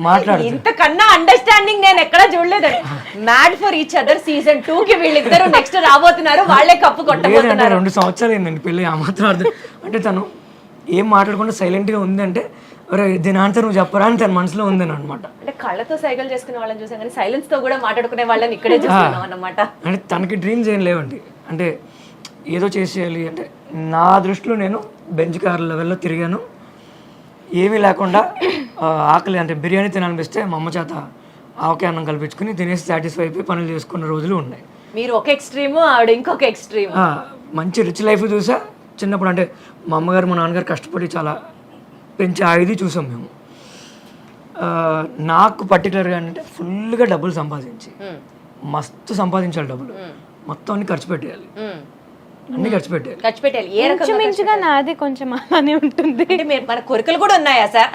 మాట్లాడు. ఇంతకన్నా అండర్స్టాండింగ్ నేను ఎక్కడా చూడలేదండి. Mad for each other season 2 కి వీళ్ళిద్దరు నెక్స్ట్ రాబోతున్నారు, వాళ్ళే కప్పు కొట్టబోతున్నారు. 2 సంవత్సరాలు ఏంటండి పెళ్ళి, ఆ మాత్రం అర్థం. అంటే తను ఏం మాట్లాడకుండా సైలెంట్గా ఉంది అంటే దీని ఆన్సర్ నువ్వు చెప్పరా అని తన మనసులో ఉందని అనమాట. అంటే కళ్ళతో సైకిల్ చేసుకునే వాళ్ళని చూసాం కానీ సైలెన్స్ తో కూడా మాట్లాడుకునే వాళ్ళని ఇక్కడే చూస్తున్నాం అన్నమాట. అంటే తనకి డ్రీమ్స్ ఏం లేవండి, అంటే ఏదో చేసేయాలి. అంటే నా దృష్టిలో నేను బెంచ్ కార్ లెవెల్లో తిరిగాను, ఏమీ లేకుండా ఆకలి అంటే బిర్యానీ తినాలనిపిస్తే మా అమ్మ చేత ఆవకాయ అన్నం కల్పించుకుని తినేసి సాటిస్ఫై అయిపోయి పనులు చేసుకున్న రోజులు ఉన్నాయి. మీరు ఒక ఎక్స్ట్రీమ్, ఆవిడ ఇంకొక ఎక్స్ట్రీమ్. మంచి రిచ్ లైఫ్ చూసా చిన్నప్పుడు. అంటే మా అమ్మగారు మా నాన్నగారు కష్టపడి చాలా పెంచి ఇది చూసాం మేము. నాకు పర్టికులర్గా అంటే ఫుల్గా డబ్బులు సంపాదించి మస్తు సంపాదించాలి, డబ్బులు మొత్తం అన్ని ఖర్చు పెట్టేయాలి, అన్ని ఖర్చు పెట్టాలి. ఏ రకంగా? నాది కొంచెం అలానే ఉంటుంది. అంటే మన కోరికలు కూడా ఉన్నాయా సార్?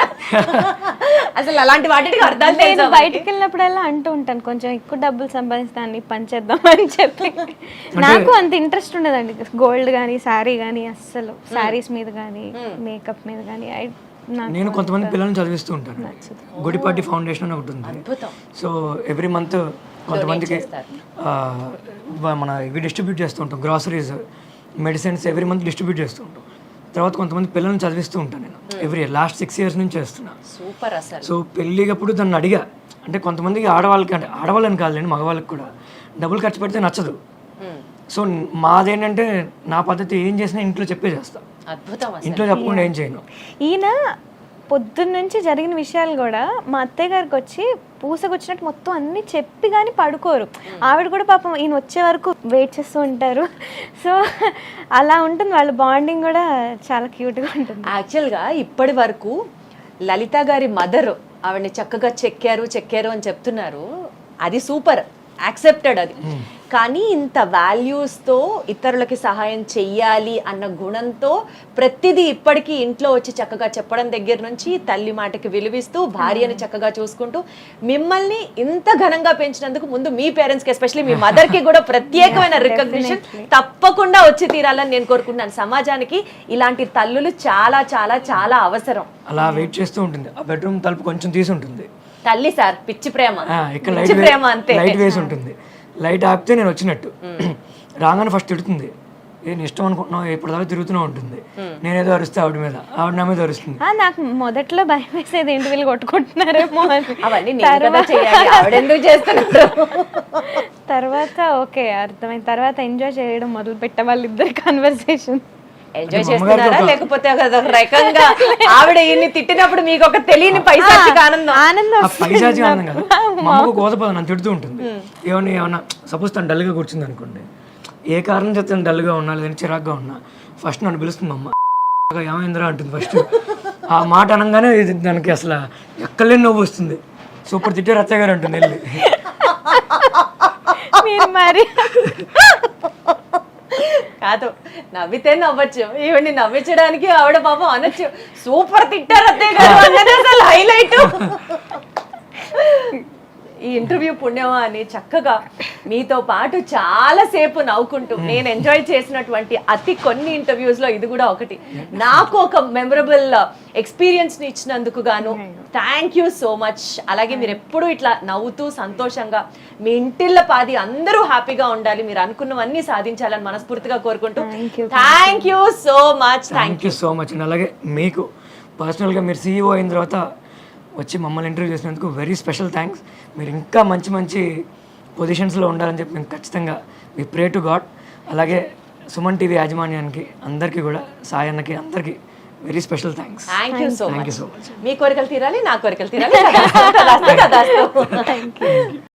అసలు అలాంటి వాటికి అర్థాలు నేను బయటికి వెళ్ళినప్పుడల్లా అంటూ ఉంటాను, కొంచెం ఎక్కువ డబ్బులు సంపాదిస్తాను పని చేద్దాం అని చెప్పి. నాకు అంత ఇంట్రెస్ట్ ఉండదండి గోల్డ్ కానీ శారీ కానీ, అస్సలు శారీస్ మీద కానీ మేకప్ మీద కానీ. నేను కొంతమంది పిల్లల్ని చదివిస్తూ ఉంటాను. గుడిపాటి ఫౌండేషన్ అని ఒకటి ఉంది. సో ఎవ్రీ మంత్ కొంతమందికి మన ఇవి డిస్ట్రిబ్యూట్ చేస్తూ ఉంటాం, groceries, medicines every month distribute చేస్తూ ఉంటాం. తర్వాత కొంతమంది పిల్లల్ని చదివిస్తూ ఉంటాను నేను ఎవ్రీ ఇయర్, లాస్ట్ 6 years నుంచి చేస్తున్నా. సూపర్ అసలు. సో పెళ్ళికప్పుడు దాన్ని అడిగా, అంటే కొంతమందికి ఆడవాళ్ళకి, అంటే ఆడవాళ్ళని కాదులేండి మగవాళ్ళకి కూడా డబ్బులు ఖర్చు పెడితే నచ్చదు. సో మాదేంటంటే నా పద్ధతి ఏం చేసినా ఇంట్లో చెప్పే చేస్తా, ఇంట్లో చెప్పకుండా ఏం చేయను. ఈయన పొద్దున్న నుంచి జరిగిన విషయాలు కూడా మా అత్తయ్య గారికి వచ్చి పూసకొచ్చినట్టు మొత్తం అన్ని చెప్పి కానీ పడుకోరు. ఆవిడ కూడా పాపం ఈయన వచ్చే వరకు వెయిట్ చేస్తూ ఉంటారు. సో అలా ఉంటుంది వాళ్ళ బాండింగ్ కూడా, చాలా క్యూట్గా ఉంటుంది. యాక్చువల్గా ఇప్పటి వరకు లలిత గారి మదర్ ఆవిడని చక్కగా చెక్కారు అని చెప్తున్నారు, అది సూపర్, యాక్సెప్టెడ్ అది. కానీ ఇంత వాల్యూస్తో ఇతరులకి సహాయం చెయ్యాలి అన్న గుణంతో ప్రతిదీ ఇప్పటికీ ఇంట్లో వచ్చి చక్కగా చెప్పడం దగ్గర నుంచి తల్లి మాటకి విలువిస్తూ, భార్యని చక్కగా చూసుకుంటూ, మిమ్మల్ని ఇంత ఘనంగా పెంచినందుకు ముందు మీ పేరెంట్స్కి, ఎస్పెషల్లీ మీ మదర్కి కూడా ప్రత్యేకమైన రికగ్నిషన్ తప్పకుండా వచ్చి తీరాలని నేను కోరుకుంటున్నాను. సమాజానికి ఇలాంటి తల్లులు చాలా చాలా చాలా అవసరం. అలా వెయిట్ చేస్తూ ఉంటుంది. ఆ బెడ్రూమ్ తలుపు కొంచెం తీసి ఉంటుంది, తల్లి సార్ పిచ్చి ప్రేమ, ఇక్కడ పిచ్చి ప్రేమ అంతే. లైట్ వేసి ఉంటుంది, లైట్ ఆపితే నేను వచ్చినట్టు. రాగానే ఫస్ట్ తిడుతుంది, నేను ఇష్టం అనుకుంటున్నావు ఎప్పుడు దాకా తిరుగుతూనే ఉంటుంది. నేనేదో అరుస్తే ఆవిడ మీద, ఆవిడ నా మీద అరుస్తుంది. నాకు మొదట్లో భయం వేసేది ఏంటి వీళ్ళు కొట్టుకుంటున్నారేమో అని. అవన్నీ ఆవిడెందుకు చేస్తున్నారు. తర్వాత ఓకే అర్థమైంది, తర్వాత ఎంజాయ్ చేయడం మొదలు పెట్టే వాళ్ళిద్దరు కన్వర్సేషన్. ఎంజాయ్ చేస్తున్నారా లేకపోతే ఒక రకంగా ఆవిడ ఈయన్ని తిట్టినప్పుడు మీకు ఒక తెలియని పైశాచిక ఆనందం? ఆ పైశాచిక ఆనందం కదా, మా అమ్మకు కోతపద నన్ను తిడుతూ ఉంటుంది. ఏమన్నా సపోజ్ తను డల్గా కూర్చుంది అనుకోండి, ఏ కారణం చేస్తే తను డల్గా ఉన్నా లేదంటే చిరాగ్గా ఉన్నా ఫస్ట్ నన్ను పిలుస్తుంది అమ్మ, ఏమైందిరా అంటుంది ఫస్ట్. ఆ మాట అనగానే దానికి అసలు ఎక్కలేని నవ్వు వస్తుంది. సూపర్ తిట్టారు అత్తయ్య గారు అంటుంది వెళ్ళి. మీరు మరి కాదు, నవ్వితే నవ్వచ్చు, ఈవిడ్ని నవ్వించడానికి ఆవిడ పాపం అనొచ్చు సూపర్ తిట్టారు అత్తయ్య గారు అన్నది అసలు హైలైట్. ఈ ఇంటర్వ్యూ పుణ్యమా అని చక్కగా మీతో పాటు చాలా సేపు నవ్వుకుంటూ నేను ఎంజాయ్ చేసినటువంటి అతి కొన్ని ఇంటర్వ్యూస్ లో ఇది కూడా ఒకటి. నాకు ఒక మెమరబుల్ ఎక్స్పీరియన్స్ ని ఇచ్చినందుకు గాను థ్యాంక్ యూ సో మచ్. అలాగే మీరు ఎప్పుడూ ఇట్లా నవ్వుతూ సంతోషంగా మీ ఇంటిళ్ళ పాది అందరూ హ్యాపీగా ఉండాలి, మీరు అనుకున్నవన్నీ సాధించాలని మనస్ఫూర్తిగా కోరుకుంటూ thank you so much. Thank you so much. అలాగే మీకు పర్సనల్గా మీరు CEO అయిన తర్వాత వచ్చి మమ్మల్ని ఇంటర్వ్యూ చేసినందుకు వెరీ స్పెషల్ థ్యాంక్స్. మీరు ఇంకా మంచి మంచి పొజిషన్స్లో ఉండాలని చెప్పి మేము ఖచ్చితంగా వి ప్రే టు గాడ్. అలాగే సుమన్ టీవీ యాజమాన్యానికి అందరికీ కూడా, సాయి అన్నకి అందరికీ very special thanks. Thank you so thank you much. So much. మీ కోరికలు తీరాలి, నా కోరికలు తీరాలి. తదాస్తు, తదాస్తు.